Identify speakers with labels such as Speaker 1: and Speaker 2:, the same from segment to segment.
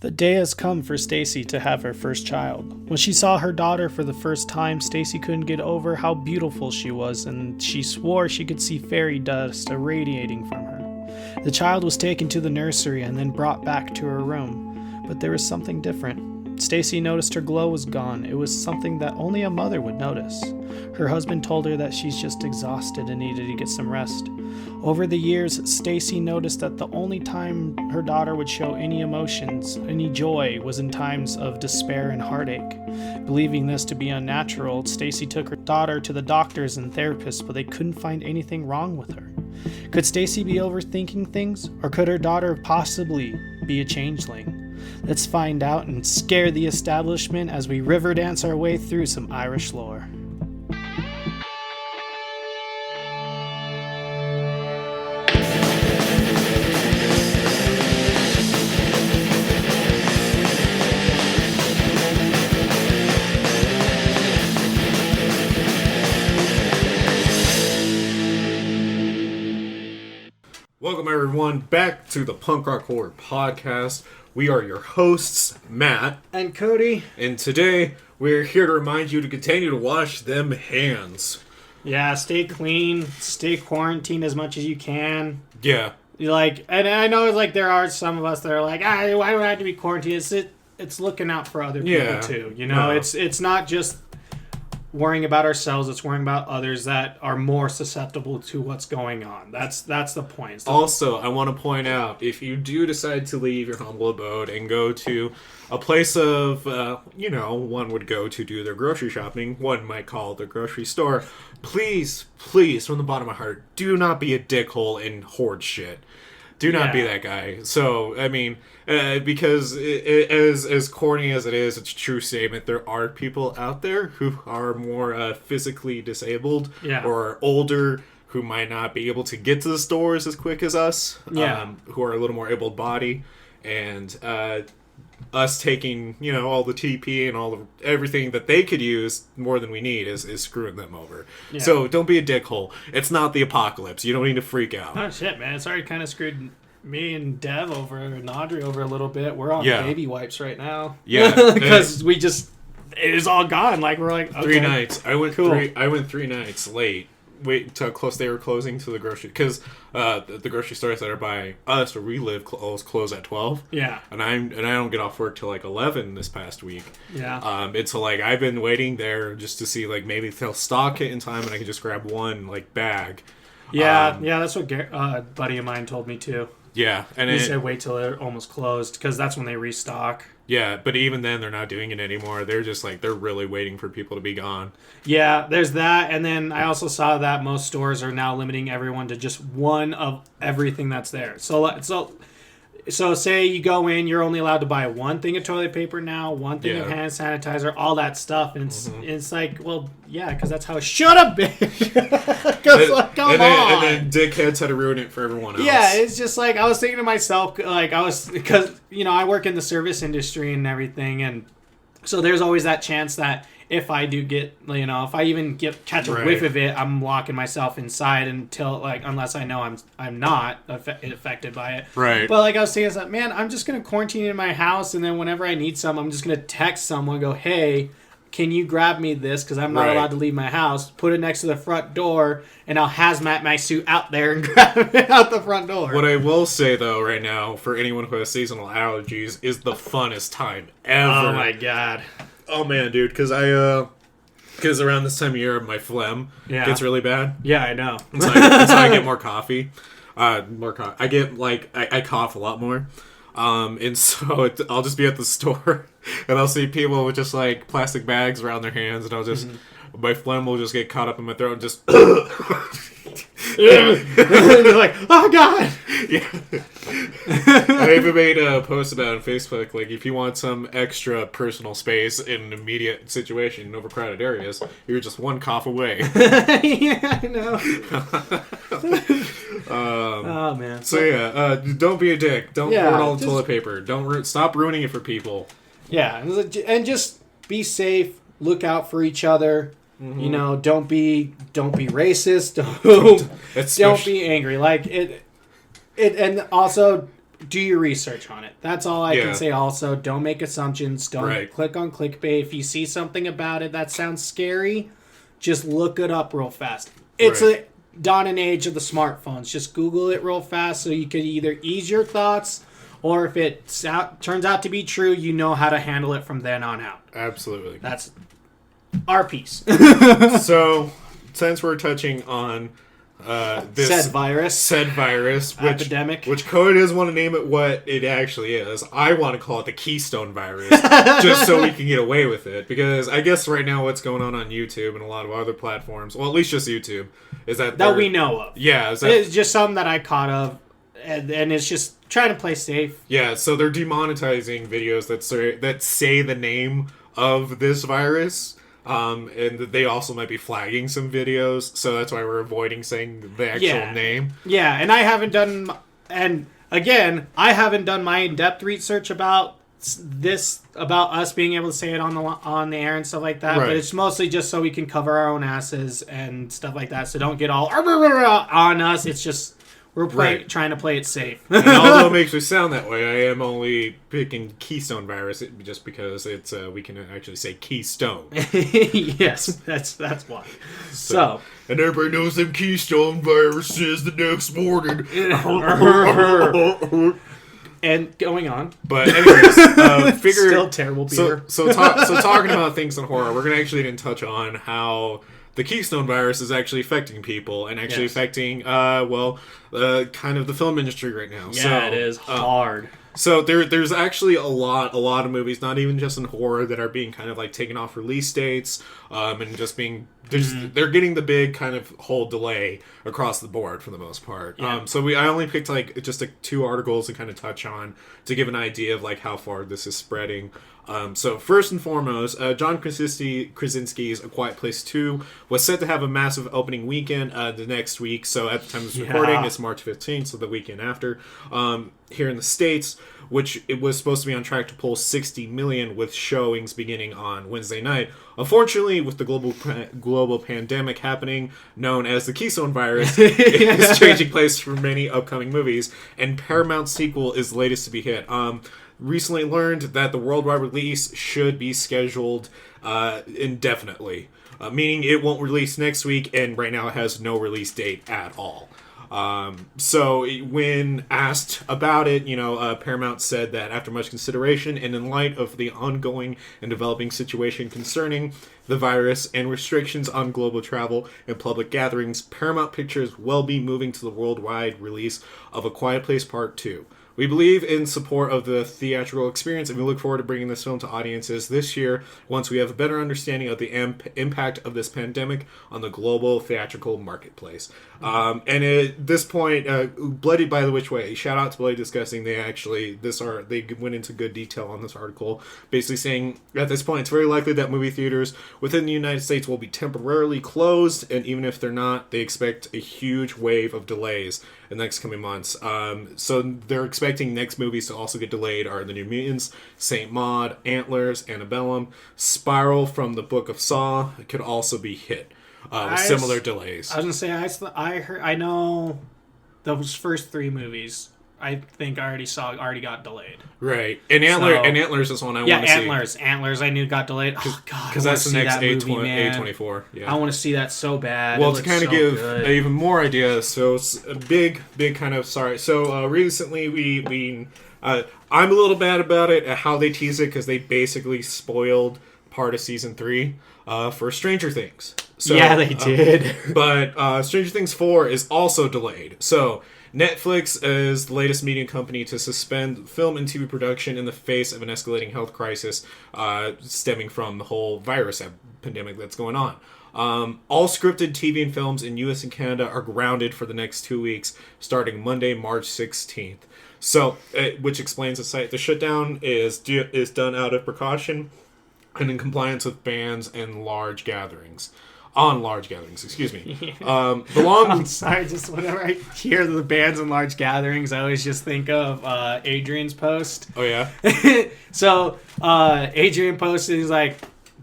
Speaker 1: The day has come for Stacy to have her first child. When she saw her daughter for the first time, Stacy couldn't get over how beautiful she was, and she swore she could see fairy dust irradiating from her. The child was taken to the nursery and then brought back to her room, but there was something different. Stacy noticed her glow was gone. It was something that only a mother would notice. Her husband told her that she's just exhausted and needed to get some rest. Over the years, Stacy noticed that the only time her daughter would show any emotions, any joy, was in times of despair and heartache. Believing this to be unnatural, Stacy took her daughter to the doctors and therapists, but they couldn't find anything wrong with her. Could Stacy be overthinking things, or could her daughter possibly be a changeling? Let's find out and scare the establishment as we river dance our way through some Irish lore.
Speaker 2: Welcome everyone back to the Punk Rock Horror Podcast. We are your hosts, Matt
Speaker 1: And Cody.
Speaker 2: and today we're here to remind you to continue to wash them hands.
Speaker 1: Yeah, stay clean, stay quarantined as much as you can.
Speaker 2: Yeah.
Speaker 1: And I know there are some of us that are like, why do I have to be quarantined? It's looking out for other people too. You know, it's not just worrying about ourselves, it's worrying about others that are more susceptible to what's going on. That's the point. So,
Speaker 2: Also, I want to point out, if you do decide to leave your humble abode and go to a place of, one would go to do their grocery shopping, one might call the grocery store, please, from the bottom of my heart, do not be a dickhole and hoard shit. Do not be that guy. So, I mean, because as corny as it is, it's a true statement. There are people out there who are more physically disabled or older, who might not be able to get to the stores as quick as us, who are a little more able-bodied, and us taking, all the TP and everything that they could use more than we need is screwing them over. Yeah. So don't be a dickhole. It's not the apocalypse. You don't need to freak out.
Speaker 1: Oh shit, man! It's already kind of screwed me and Dev over and Audrey over a little bit. We're on baby wipes right now.
Speaker 2: Yeah,
Speaker 1: because it is all gone. Like we're like okay.
Speaker 2: 3 nights. I went 3 nights late. Wait until close. They were closing to the grocery because the grocery stores that are by us where we live close at 12.
Speaker 1: Yeah, and
Speaker 2: I don't get off work till 11 this past week.
Speaker 1: Yeah,
Speaker 2: and so I've been waiting there just to see maybe if they'll stock it in time and I can just grab one bag.
Speaker 1: Yeah, that's what a buddy of mine told me too.
Speaker 2: Yeah, and
Speaker 1: he said wait till they're almost closed because that's when they restock.
Speaker 2: Yeah, but even then they're not doing it anymore. They're just they're really waiting for people to be gone.
Speaker 1: Yeah, there's that, and then I also saw that most stores are now limiting everyone to just one of everything that's there. So say you go in, you're only allowed to buy one thing of toilet paper now, one thing of hand sanitizer, all that stuff, and it's because that's how it should have been. Come on.
Speaker 2: And then dickheads had to ruin it for everyone else.
Speaker 1: Yeah, it's just I was thinking to myself, because I work in the service industry and everything, and so there's always that chance that if I do get, if I even catch a whiff of it, I'm locking myself inside until, unless I know I'm not affected by it.
Speaker 2: Right.
Speaker 1: But, I was saying, man, I'm just going to quarantine in my house, and then whenever I need some, I'm just going to text someone, go, hey, can you grab me this? Because I'm not allowed to leave my house. Put it next to the front door, and I'll hazmat my suit out there and grab it out the front door.
Speaker 2: What I will say, though, right now, for anyone who has seasonal allergies, is the funnest time ever.
Speaker 1: Oh, my God.
Speaker 2: Oh man, dude, because around this time of year, my phlegm gets really bad.
Speaker 1: Yeah, I know.
Speaker 2: So I get more coffee. I get I cough a lot more. And so I'll just be at the store, and I'll see people with just plastic bags around their hands, and I'll just my phlegm will just get caught up in my throat and just.
Speaker 1: You're like, oh god.
Speaker 2: Yeah. I even made a post about it on Facebook. If you want some extra personal space in an immediate situation in overcrowded areas, you're just one cough away.
Speaker 1: Yeah, I know. Oh man.
Speaker 2: So don't be a dick. Don't hoard all the toilet paper. Don't stop ruining it for people.
Speaker 1: Yeah, and just be safe. Look out for each other. Mm-hmm. Don't be racist. Don't be angry. And also do your research on it. That's all I can say. Also, don't make assumptions. Don't click on clickbait. If you see something about it that sounds scary, just look it up real fast. It's a dawn and age of the smartphones. Just Google it real fast so you can either ease your thoughts, or if it turns out to be true, you know how to handle it from then on out.
Speaker 2: Absolutely.
Speaker 1: That's our piece.
Speaker 2: So, since we're touching on this
Speaker 1: said virus,
Speaker 2: which,
Speaker 1: epidemic,
Speaker 2: which Cody doesn't want to name it what it actually is. I want to call it the Keystone virus, just so we can get away with it. Because I guess right now what's going on YouTube and a lot of other platforms, well, at least just YouTube, is that
Speaker 1: we know of.
Speaker 2: Yeah,
Speaker 1: it's just something that I caught of, and it's just trying to play safe.
Speaker 2: Yeah, so they're demonetizing videos that say the name of this virus. And they also might be flagging some videos, so that's why we're avoiding saying the actual name.
Speaker 1: Yeah, and I haven't done my in-depth research about this, about us being able to say it on the air and stuff like that. Right. But it's mostly just so we can cover our own asses and stuff like that. So don't get all on us. It's just we're trying to play it safe.
Speaker 2: And although it makes me sound that way, I am only picking Keystone virus just because it's we can actually say Keystone.
Speaker 1: Yes, that's why. So
Speaker 2: and everybody knows them Keystone viruses the next morning.
Speaker 1: And going on.
Speaker 2: But anyways,
Speaker 1: still terrible beer.
Speaker 2: So talking about things in horror, we're gonna actually touch on how the Keystone virus is actually affecting people and actually affecting, kind of the film industry right now.
Speaker 1: Yeah, it is hard.
Speaker 2: So there's actually a lot of movies, not even just in horror, that are being kind of like taken off release dates, and just being they're getting the big kind of whole delay across the board for the most part. Yeah. I only picked just 2 articles to kind of touch on to give an idea of like how far this is spreading. So first and foremost, John Krasinski's A Quiet Place 2 was set to have a massive opening weekend the next week. So at the time of this recording, it's March 15th, so the weekend after. Here in the States, which it was supposed to be on track to pull $60 million with showings beginning on Wednesday night. Unfortunately, with the global pandemic happening, known as the Keystone virus, is changing place for many upcoming movies, and Paramount's sequel is the latest to be hit. Recently learned that the worldwide release should be scheduled indefinitely, meaning it won't release next week, and right now it has no release date at all. So when asked about it, Paramount said that after much consideration and in light of the ongoing and developing situation concerning the virus and restrictions on global travel and public gatherings, Paramount Pictures will be moving to the worldwide release of A Quiet Place Part 2. We believe in support of the theatrical experience, and we look forward to bringing this film to audiences this year once we have a better understanding of the impact of this pandemic on the global theatrical marketplace. And at this point, Bloody by the Which Way, shout out to Bloody Disgusting. They went into good detail on this article, basically saying at this point it's very likely that movie theaters within the United States will be temporarily closed, and even if they're not, they expect a huge wave of delays in the next coming months. So they're expecting next movies to also get delayed are The New Mutants, Saint Maud, Antlers, Antebellum, Spiral from the Book of Saw could also be hit with similar delays.
Speaker 1: I was gonna say I know those first 3 movies. I think I already got delayed.
Speaker 2: Right, and Antlers is one I want to see.
Speaker 1: Antlers I knew got delayed. Oh god,
Speaker 2: because that's the next A24. Yeah,
Speaker 1: I want to see that so bad.
Speaker 2: Well, to kind of give even more ideas, so it's a big kind of sorry. So recently we I'm a little bad about it at how they tease it because they basically spoiled part of season 3 for Stranger Things. So,
Speaker 1: yeah, they did.
Speaker 2: But Stranger Things 4 is also delayed. So Netflix is the latest media company to suspend film and TV production in the face of an escalating health crisis stemming from the whole virus pandemic that's going on. All scripted TV and films in U.S. and Canada are grounded for the next 2 weeks, starting Monday, March 16th. So, which explains the site. The shutdown is done out of precaution and in compliance with bans and large gatherings. On large gatherings, excuse me.
Speaker 1: I'm sorry, just whenever I hear the bans and large gatherings, I always just think of Adrian's post.
Speaker 2: Oh, yeah?
Speaker 1: So, Adrian posted, he's like,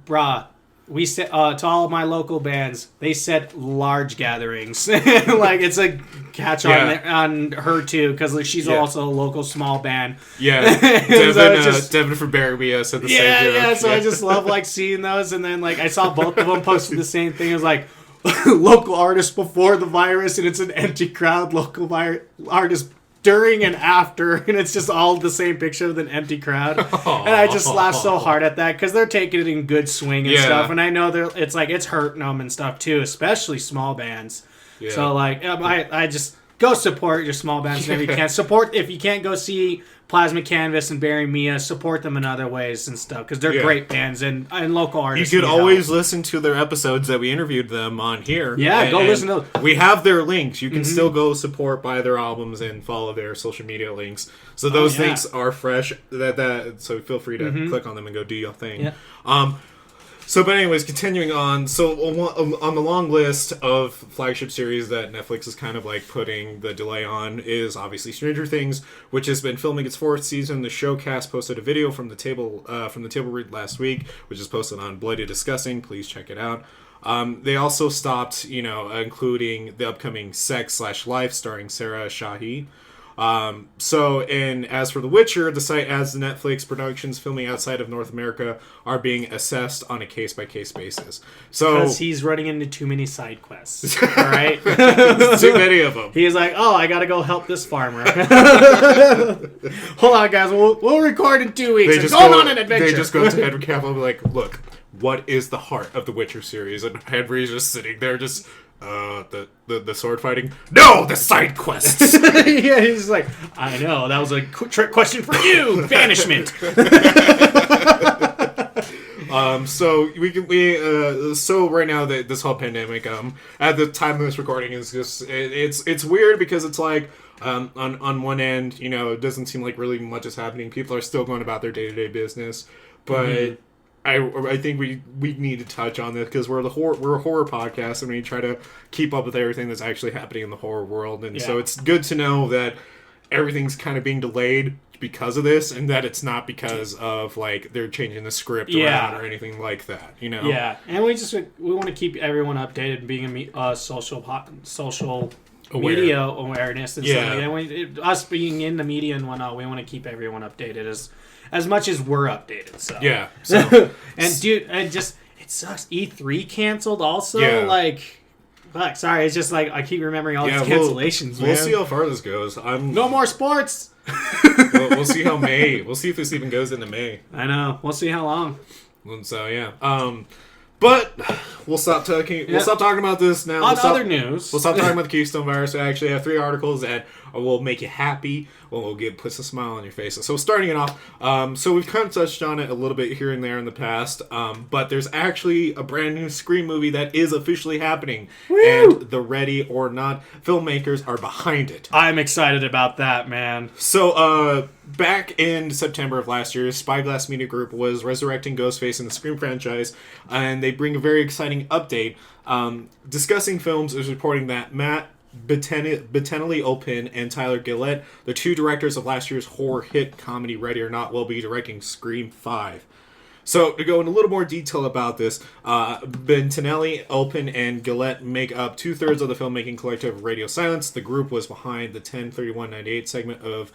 Speaker 1: bruh, we said to all of my local bands, they said large gatherings. Like it's a catch on her too, because she's also a local small band.
Speaker 2: Yeah, Devin, Devin from Barabia said the same joke.
Speaker 1: Yeah, so I just love like seeing those, and then like I saw both of them posting the same thing. It was like local artist before the virus, and it's an empty crowd. Local artist during and after, and it's just all the same picture with an empty crowd. Aww. And I just laugh so hard at that because they're taking it in good swing and stuff, and I know it's hurting them and stuff too, especially small bands. Yeah. So like I just go support your small bands whenever you can. Support if you can't go see Plasma Canvas and Barry Mia, support them in other ways and stuff because they're great bands and local artists.
Speaker 2: You could always listen to their episodes that we interviewed them on here.
Speaker 1: Yeah, go listen to them.
Speaker 2: We have their links. You can still go support, buy their albums, and follow their social media links. So those links are fresh. So feel free to click on them and go do your thing. Yeah. But anyways, continuing on. So on the long list of flagship series that Netflix is kind of like putting the delay on is obviously Stranger Things, which has been filming its 4th season. The showcast posted a video from the table read last week, which is posted on Bloody Disgusting. Please check it out. They also stopped, including the upcoming Sex/Life starring Sarah Shahi. And as for The Witcher, the site adds the Netflix productions filming outside of North America are being assessed on a case-by-case basis. So
Speaker 1: because he's running into too many side quests, all right?
Speaker 2: Too many of them.
Speaker 1: He's like, I gotta go help this farmer. Hold on, guys. We'll record in 2 weeks. Go on an adventure.
Speaker 2: They just go to Henry Cavill and be like, look, what is the heart of the Witcher series? And Henry's just sitting there just... the sword fighting? No, the side quests.
Speaker 1: Yeah, he's like, I know that was a trick question for you. Banishment.
Speaker 2: So right now this whole pandemic, at the time of this recording is just it's weird because it's like on one end, it doesn't seem like really much is happening. People are still going about their day-to-day business, but. I think we need to touch on this because we're a horror podcast and we try to keep up with everything that's actually happening in the horror world, and so it's good to know that everything's kind of being delayed because of this, and that it's not because of like they're changing the script around or anything like that.
Speaker 1: Yeah, and we want to keep everyone updated, being a social media awareness and stuff like that. Us being in the media and whatnot, we want to keep everyone updated as much as we're updated. So and dude, it sucks. E3 canceled also. Yeah. Fuck, sorry, it's just like I keep remembering all these cancellations.
Speaker 2: We'll see how far this goes.
Speaker 1: No more sports.
Speaker 2: We'll see how May. We'll see if this even goes into May.
Speaker 1: I know. We'll see how long.
Speaker 2: And so but we'll stop talking. We'll stop talking about this now.
Speaker 1: Other news,
Speaker 2: we'll stop talking about the Keystone virus. I actually have 3 articles that will make you happy. Will puts a smile on your face. So starting it off, so we've kind of touched on it a little bit here and there in the past, but there's actually a brand new Scream movie that is officially happening. Woo! And the Ready or Not filmmakers are behind it.
Speaker 1: I'm excited about that, man.
Speaker 2: So, back in September of last year, Spyglass Media Group was resurrecting Ghostface in the Scream franchise, and they bring a very exciting update. Discussing Films is reporting that Matt Bettinelli Olpin and Tyler Gillette, the 2 directors of last year's horror hit comedy Ready or Not, will be directing Scream 5. So, to go in a little more detail about this, Bettinelli, Olpin, and Gillette make up 2/3 of the filmmaking collective Radio Silence. The group was behind the 10/31/98 segment of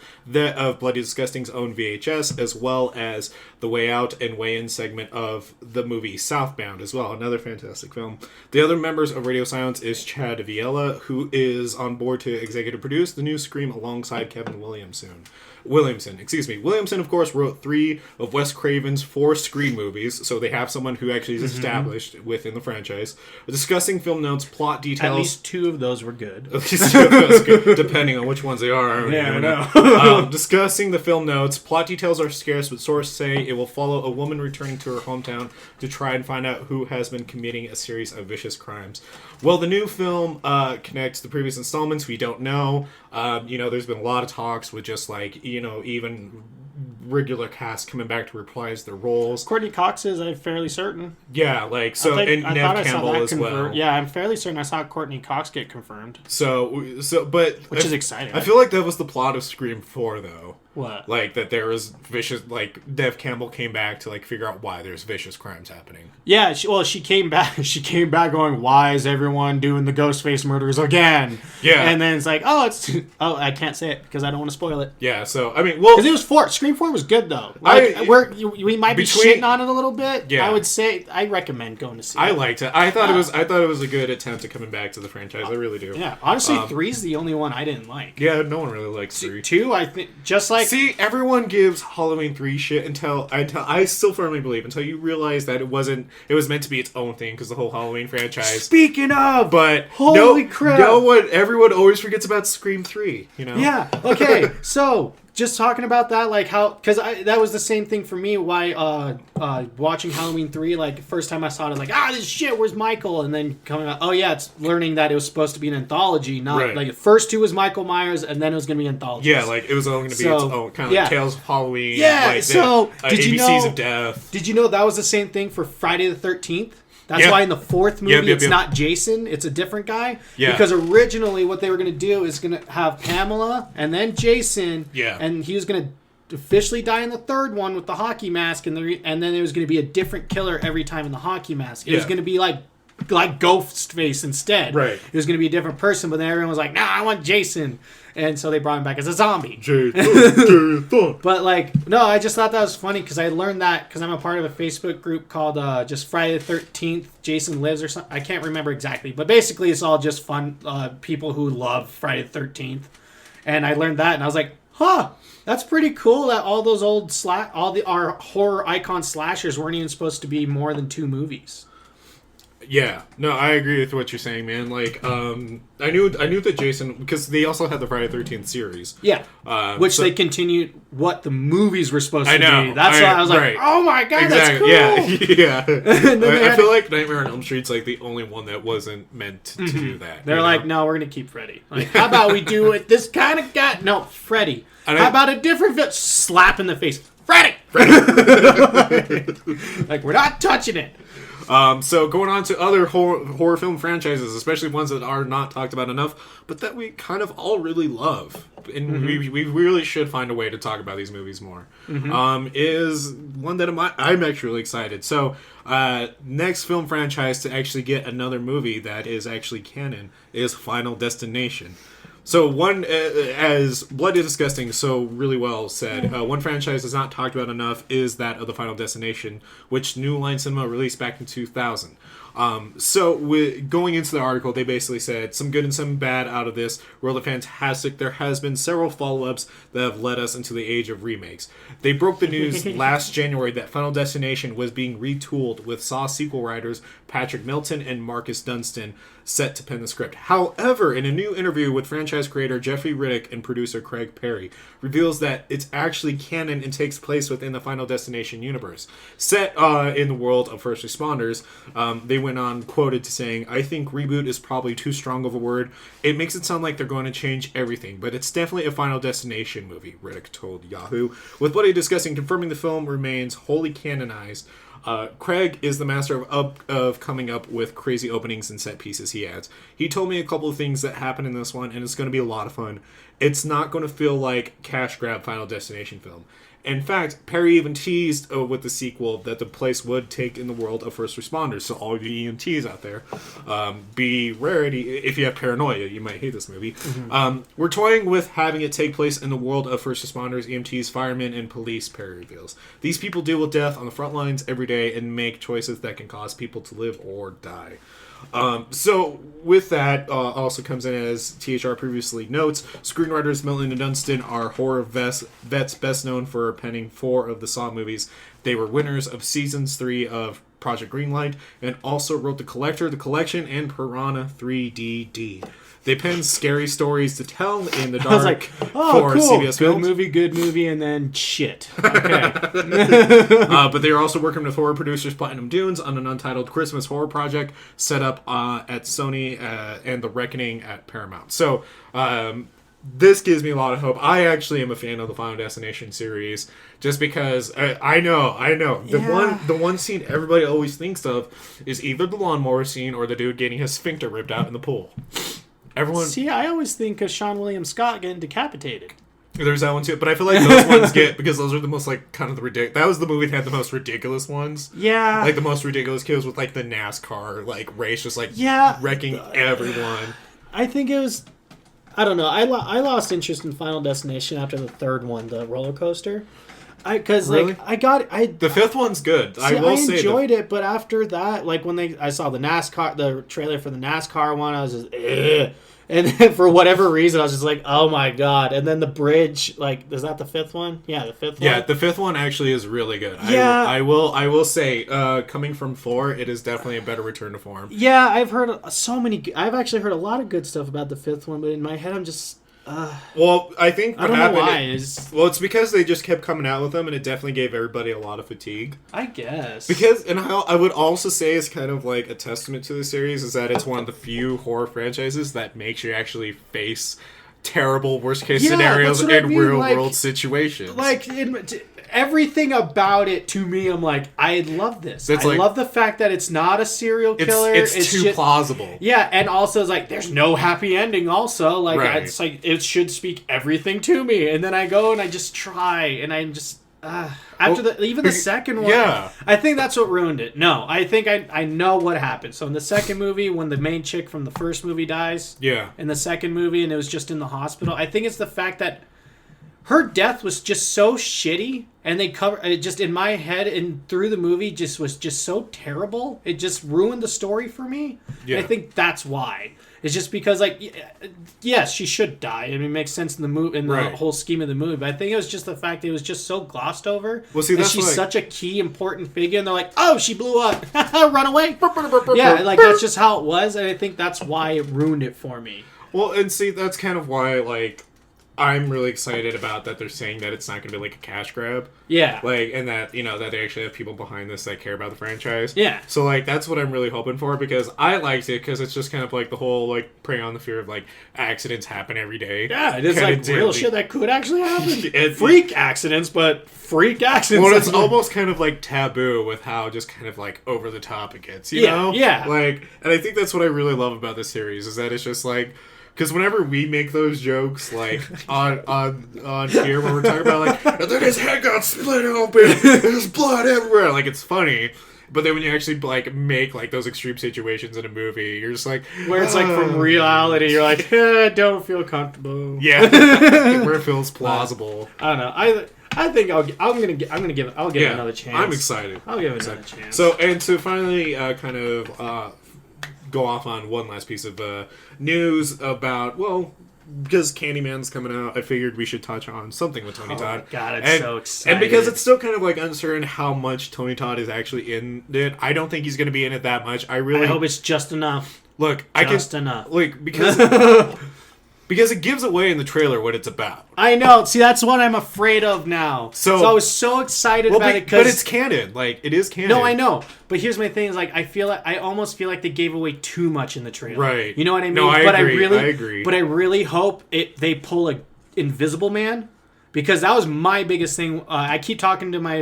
Speaker 2: Bloody Disgusting's own VHS, as well as the Way Out and Way In segment of the movie Southbound as well, another fantastic film. The other members of Radio Silence is Chad Viella, who is on board to executive produce the new Scream alongside Kevin Williamson. Williamson, of course, wrote 3 of Wes Craven's 4 Scream movies, so they have someone who actually is established within the franchise. Discussing film notes, plot details...
Speaker 1: At least 2 of those were good.
Speaker 2: Depending on which ones they are.
Speaker 1: I know.
Speaker 2: Discussing the film notes, plot details are scarce, but sources say it will follow a woman returning to her hometown to try and find out who has been committing a series of vicious crimes. Well, the new film connects the previous installments. We don't know. There's been a lot of talks with just even regular cast coming back to reprise their roles.
Speaker 1: Courtney Cox is, I'm fairly certain.
Speaker 2: Yeah, and Nev Campbell as well.
Speaker 1: Yeah, I'm fairly certain I saw Courtney Cox get confirmed.
Speaker 2: Which
Speaker 1: is exciting.
Speaker 2: I feel like that was the plot of Scream 4, though.
Speaker 1: What?
Speaker 2: Like, that there was vicious, like, Dev Campbell came back to, like, figure out why there's vicious crimes happening.
Speaker 1: Yeah, she came back. She came back going, "Why is everyone doing the Ghostface murders again?"
Speaker 2: Yeah.
Speaker 1: And then it's like, I can't say it because I don't want to spoil it.
Speaker 2: Yeah, so, I mean, well...
Speaker 1: Because it was 4. Scream 4 was good, though. Like, we might be shitting on it a little bit.
Speaker 2: Yeah.
Speaker 1: I would say, I recommend going to see it.
Speaker 2: I liked it. I thought it was a good attempt at coming back to the franchise. I really do.
Speaker 1: Yeah, honestly, 3's the only one I didn't like.
Speaker 2: Yeah, no one really likes 3.
Speaker 1: 2, I think, just like...
Speaker 2: See, everyone gives Halloween 3 shit until I still firmly believe, until you realize that it was meant to be its own thing, because the whole Halloween franchise...
Speaker 1: Speaking of!
Speaker 2: But
Speaker 1: holy crap!
Speaker 2: Everyone always forgets about Scream 3, you know?
Speaker 1: Yeah, okay, so... Just talking about that, like how, because that was the same thing for me. Why watching Halloween 3, like first time I saw it, I was like, this shit, where's Michael? And then coming out, it's learning that it was supposed to be an anthology, not
Speaker 2: right.
Speaker 1: like the first 2 was Michael Myers, and then it was going to be anthology.
Speaker 2: Yeah, like it was only going to be its own kind of like Tales of Halloween.
Speaker 1: Yeah,
Speaker 2: like
Speaker 1: so did you know?
Speaker 2: of Death.
Speaker 1: Did you know that was the same thing for Friday the 13th? That's why in the 4th movie it's not Jason, it's a different guy. Yeah. Because originally what they were going to do is going to have Pamela and then Jason. Yeah. And he was going to officially die in the 3rd one with the hockey mask, and then there was going to be a different killer every time in the hockey mask. It was going to be like Ghostface instead. Right. It was going to be a different person, but then everyone was like, "Nah, I want Jason." And so they brought him back as a zombie. Jason. But like, no, I just thought that was funny because I learned that because I'm a part of a Facebook group called just Friday the 13th, Jason Lives or something. I can't remember exactly. But basically it's all just fun people who love Friday the 13th. And I learned that and I was like, that's pretty cool that all those old our horror icon slashers weren't even supposed to be more than 2 movies.
Speaker 2: Yeah, no, I agree with what you're saying, man. Like, I knew that Jason, because they also had the Friday the 13th series. Yeah, which they continued what the movies were supposed to be. That's why I was like, oh my god, exactly. That's cool. Yeah. I feel like Nightmare on Elm Street's like the only one that wasn't meant to do that.
Speaker 1: They're like, no, we're gonna keep Freddy. Like, how about we do it? This kind of guy? No, Freddy. How about a different slap in the face? Freddy. Like, we're not touching it.
Speaker 2: So going on to other horror film franchises, especially ones that are not talked about enough, but that we kind of all really love, and we really should find a way to talk about these movies more, is one that I'm actually really excited. So next film franchise to actually get another movie that is actually canon is Final Destination. So one, as Bloody Disgusting so really well said, one franchise that's not talked about enough is that of the Final Destination, which New Line Cinema released back in 2000. So going into the article, they basically said some good and some bad out of this. Really fantastic. There has been several follow-ups that have led us into the age of remakes. They broke the news last January that Final Destination was being retooled with Saw sequel writers Patrick Milton and Marcus Dunstan set to pen the script. However, in a new interview with franchise creator Jeffrey Riddick and producer Craig Perry, reveals that it's actually canon and takes place within the Final Destination universe. Set in the world of first responders, they went on quoted to saying, "I think reboot is probably too strong of a word. It makes it sound like they're going to change everything, but it's definitely a Final Destination movie," Riddick told Yahoo. With Bloody Disgusting confirming the film remains wholly canonized, Craig is the master of coming up with crazy openings and set pieces, he adds. He told me a couple of things that happen in this one, and it's going to be a lot of fun. It's not going to feel like cash grab Final Destination film. In fact, Perry even teased with the sequel that the place would take in the world of first responders. So all you EMTs out there, be rarity. If you have paranoia, you might hate this movie. We're toying with having it take place in the world of first responders, EMTs, firemen, and police, Perry reveals. These people deal with death on the front lines every day and make choices that can cause people to live or die. So with that also comes in, as THR previously notes, screenwriters Milton and Dunstan are horror vets best known for penning 4 of the Saw movies. They were winners of seasons 3 of Project Greenlight and also wrote The Collector, The Collection, and Piranha 3DD. They penned scary stories to tell in the dark. I was like, for
Speaker 1: cool.
Speaker 2: CBS Films.
Speaker 1: Good movie, and then shit. Okay.
Speaker 2: But they are also working with horror producers Platinum Dunes on an untitled Christmas horror project set up at Sony and The Reckoning at Paramount. So this gives me a lot of hope. I actually am a fan of the Final Destination series just because I know the one scene everybody always thinks of is either the lawnmower scene or the dude getting his sphincter ripped out in the pool. Everyone.
Speaker 1: See, I always think of Sean William Scott getting decapitated.
Speaker 2: There's that one too, but I feel like those ones get, because those are the most like kind of the ridiculous. That was the movie that had the most ridiculous ones.
Speaker 1: Yeah,
Speaker 2: like the most ridiculous kills with like the NASCAR like race, just like wrecking everyone.
Speaker 1: I think it was. I don't know. I lost interest in Final Destination after the third one, the roller coaster. Because
Speaker 2: really?
Speaker 1: The
Speaker 2: fifth one's good. I
Speaker 1: enjoyed it, but after that, like when I saw the trailer for the NASCAR one, I was just, ugh. And then for whatever reason, I was just like, oh my god. And then the bridge, like, is that the fifth one? Yeah, the fifth one.
Speaker 2: Yeah, the fifth one actually is really good.
Speaker 1: Yeah.
Speaker 2: I will say, coming from 4, it is definitely a better return to form.
Speaker 1: Yeah, I've actually heard a lot of good stuff about the fifth one, but in my head, I'm just...
Speaker 2: well, I think
Speaker 1: what happened... I don't know why.
Speaker 2: It's because they just kept coming out with them, and it definitely gave everybody a lot of fatigue.
Speaker 1: I guess.
Speaker 2: And I would also say is kind of like a testament to the series is that it's one of the few horror franchises that makes you actually face terrible worst-case scenarios in real-world situations.
Speaker 1: Like, everything about it, to me, I'm like, I love this. I love the fact that it's not a serial killer.
Speaker 2: It's too plausible.
Speaker 1: Yeah, and also it's like, there's no happy ending also. Like,
Speaker 2: right.
Speaker 1: It's like, it should speak everything to me. And then I go and I just try, and I'm just... after the second one, I think that's what ruined it. No, I think I know what happened. So in the second movie, when the main chick from the first movie dies, in the second movie, and it was just in the hospital, I think it's the fact that her death was just so shitty, and they cover it just in my head and through the movie just was just so terrible. It just ruined the story for me. Yeah. I think that's why. It's just because, like, yes, she should die. I mean, it makes sense in the movie, in the whole scheme of the movie. But I think it was just the fact that it was just so glossed over.
Speaker 2: Well, see, that's
Speaker 1: she's such a key, important figure, and they're like, "Oh, she blew up, run away!" Yeah, like that's just how it was, and I think that's why it ruined it for me.
Speaker 2: Well, and see, that's kind of why, like, I'm really excited about that they're saying that it's not going to be like a cash grab.
Speaker 1: Yeah.
Speaker 2: Like, and that, that they actually have people behind this that care about the franchise.
Speaker 1: Yeah.
Speaker 2: So, like, that's what I'm really hoping for, because I liked it, because it's just kind of like the whole, like, preying on the fear of, like, accidents happen every day.
Speaker 1: Yeah, it is like real shit that could actually happen. Freak accidents, but freak accidents.
Speaker 2: Well, it's almost kind of, like, taboo with how just kind of, like, over the top it gets, you know?
Speaker 1: Yeah.
Speaker 2: Like, and I think that's what I really love about this series, is that it's just, like... Because whenever we make those jokes, like, on here, when we're talking about, like, and then his head got split open, there's blood everywhere, like, it's funny. But then when you actually, like, make, like, those extreme situations in a movie, you're just like...
Speaker 1: Where it's, like, from reality, you're like, don't feel comfortable.
Speaker 2: Yeah. Where it feels plausible.
Speaker 1: I don't know. I think I'll give it another chance.
Speaker 2: I'm excited.
Speaker 1: I'll give it another chance.
Speaker 2: So, and to finally kind of... go off on one last piece of news about, because Candyman's coming out, I figured we should touch on something with Tony Todd.
Speaker 1: God, it's so exciting.
Speaker 2: And because it's still kind of like uncertain how much Tony Todd is actually in it, I don't think he's going to be in it that much. I hope
Speaker 1: it's just enough.
Speaker 2: Look,
Speaker 1: enough.
Speaker 2: Like, because it gives away in the trailer what it's about.
Speaker 1: I know. See, that's what I'm afraid of now. So I was so excited about it because...
Speaker 2: But it's canon. Like, it is canon.
Speaker 1: No, I know. But here's my thing: is like I almost feel like they gave away too much in the trailer.
Speaker 2: Right.
Speaker 1: You know what I mean?
Speaker 2: No, I agree. I agree.
Speaker 1: But I really hope they pull a Invisible Man, because that was my biggest thing. I keep talking to my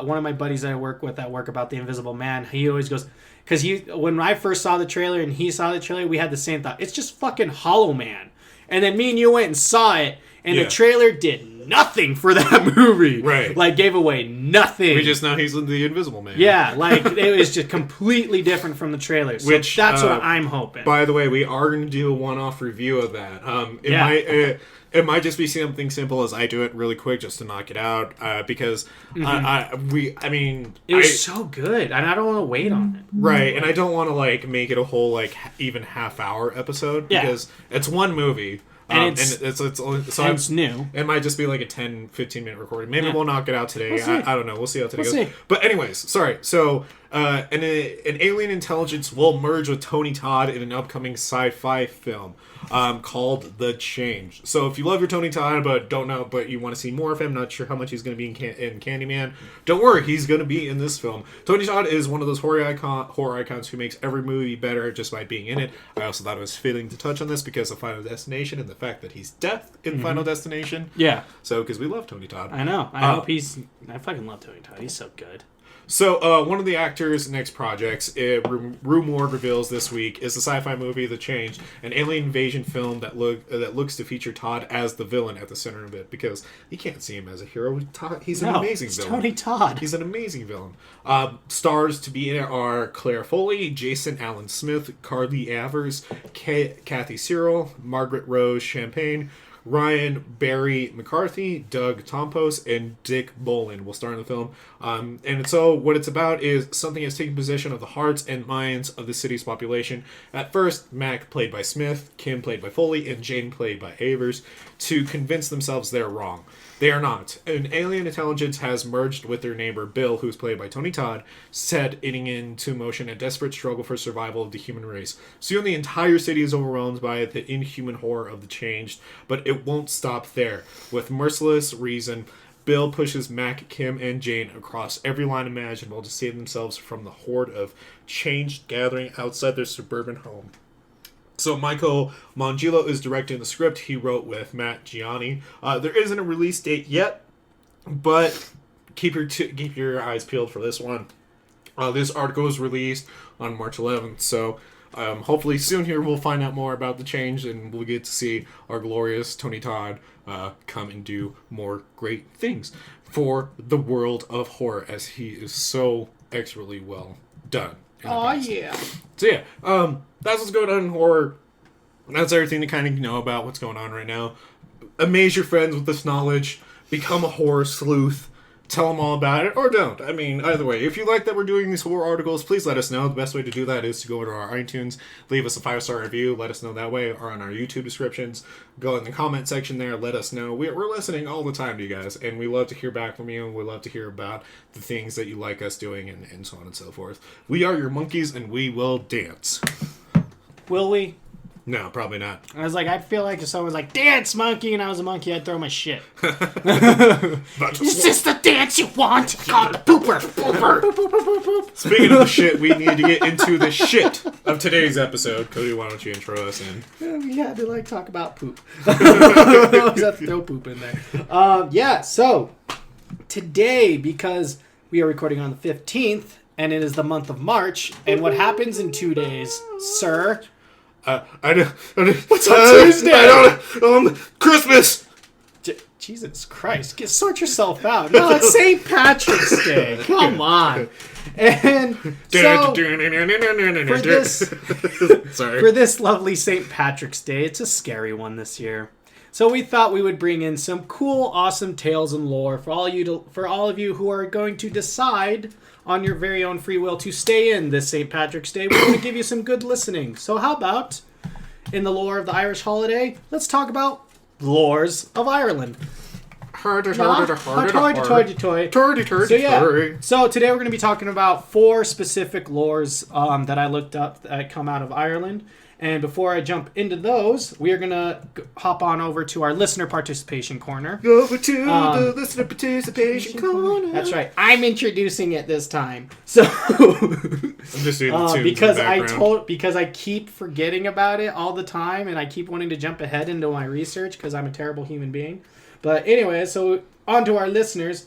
Speaker 1: one of my buddies that I work with at work about the Invisible Man. He always goes, because when I first saw the trailer and he saw the trailer, we had the same thought. It's just fucking Hollow Man. And then me and you went and saw it, and the trailer did nothing for that movie.
Speaker 2: Right.
Speaker 1: Like, gave away nothing.
Speaker 2: We just know he's the Invisible Man.
Speaker 1: Yeah, like, it was just completely different from the trailer. So that's what I'm hoping.
Speaker 2: By the way, we are going to do a one-off review of that. It might just be something simple as I do it really quick just to knock it out, because
Speaker 1: it was so good, and I don't want to wait on it.
Speaker 2: Right, and I don't want to like make it a whole like even half-hour episode, because it's one movie. And it's new. It might just be like a 10-15 minute recording. Maybe we'll knock it out today. I don't know. We'll see how today goes. But anyways, sorry. So an alien intelligence will merge with Tony Todd in an upcoming sci-fi film called The Change. So if you love your Tony Todd but you want to see more of him, not sure how much he's going to be in Candyman, don't worry, he's going to be in this film. Tony Todd is one of those horror icons who makes every movie better just by being in it. I also thought it was fitting to touch on this because of Final Destination and the fact that he's deaf in Final Destination.
Speaker 1: Yeah.
Speaker 2: So, because we love Tony Todd.
Speaker 1: I know. I fucking love Tony Todd. He's so good.
Speaker 2: So, one of the actor's next projects, rumor reveals this week, is the sci-fi movie The Change, an alien invasion film that looks to feature Todd as the villain at the center of it, because you can't see him as a hero. He's an amazing villain.
Speaker 1: Tony Todd.
Speaker 2: He's an amazing villain. Stars to be in it are Claire Foley, Jason Allen Smith, Carly Avers, Kathy Cyril, Margaret Rose Champagne, Ryan Barry McCarthy, Doug Tompos, and Dick Bolin will star in the film. And so what it's about is something has taken possession of the hearts and minds of the city's population. At first, Mac, played by Smith, Kim, played by Foley, and Jane, played by Avers, to convince themselves they're wrong. They are not. An alien intelligence has merged with their neighbor, Bill, who's played by Tony Todd, setting into motion a desperate struggle for survival of the human race. Soon the entire city is overwhelmed by the inhuman horror of the changed, but it won't stop there. With merciless reason, Bill pushes Mac, Kim, and Jane across every line imaginable to save themselves from the horde of changed gathering outside their suburban home. So Michael Mangillo is directing the script he wrote with Matt Gianni. There isn't a release date yet, but keep your eyes peeled for this one. This article was released on March 11th, so hopefully soon here we'll find out more about The Change, and we'll get to see our glorious Tony Todd come and do more great things for the world of horror, as he is so expertly well done.
Speaker 1: Oh yeah.
Speaker 2: So yeah, that's what's going on in horror. That's everything to kind of know about what's going on right now. Amaze your friends with this knowledge. Become a horror sleuth. Tell them all about it, or don't. I mean, either way. If you like that we're doing these horror articles, please let us know. The best way to do that is to go to our iTunes, leave us a 5-star review, let us know that way, or on our YouTube descriptions. Go in the comment section there, let us know. We're listening all the time to you guys, and we love to hear back from you, and we love to hear about the things that you like us doing, and so on and so forth. We are your monkeys, and we will dance.
Speaker 1: Will we?
Speaker 2: No, probably not.
Speaker 1: I was like, I feel like if someone was like, dance, monkey, and I was a monkey, I'd throw my shit. Is this the dance you want? God, pooper, pooper.
Speaker 2: Speaking of the shit, we need to get into the shit of today's episode. Cody, why don't you intro us in?
Speaker 1: We had to, talk about poop. I always have to throw poop in there. So, today, because we are recording on the 15th, and it is the month of March, and what happens in 2 days, sir...
Speaker 2: I don't.
Speaker 1: What's on Tuesday?
Speaker 2: Christmas!
Speaker 1: Jesus Christ. Sort yourself out. No, it's St. Patrick's Day. Come on. And so, for this lovely St. Patrick's Day, it's a scary one this year. So we thought we would bring in some cool, awesome tales and lore for all of you who are going to decide on your very own free will to stay in this St. Patrick's Day. We're going to give you some good listening. So how about, in the lore of the Irish holiday, let's talk about lores of Ireland. So today we're going to be talking about 4 specific lores that I looked up that come out of Ireland. And before I jump into those, we are going to hop on over to our listener participation corner.
Speaker 2: Over to the listener participation corner.
Speaker 1: That's right. I'm introducing it this time. So
Speaker 2: I'm just doing the tunes
Speaker 1: because I keep forgetting about it all the time, and I keep wanting to jump ahead into my research because I'm a terrible human being. But anyway, so on to our listeners.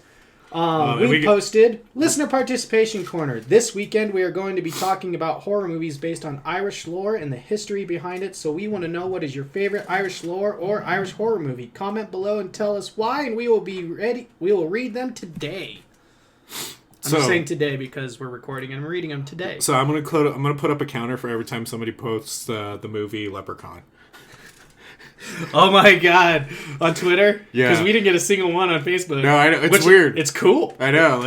Speaker 1: We posted Listener Participation Corner. This weekend we are going to be talking about horror movies based on Irish lore and the history behind it. So we want to know, what is your favorite Irish lore or Irish horror movie? Comment below and tell us why, and we will be ready. We will read them today. I'm just saying today because we're recording and I'm reading them today.
Speaker 2: So I'm gonna put up a counter for every time somebody posts the movie Leprechaun.
Speaker 1: Oh my god. On Twitter?
Speaker 2: Yeah.
Speaker 1: Because we didn't get a single one on Facebook.
Speaker 2: No, I know. It's weird.
Speaker 1: It's cool.
Speaker 2: I know.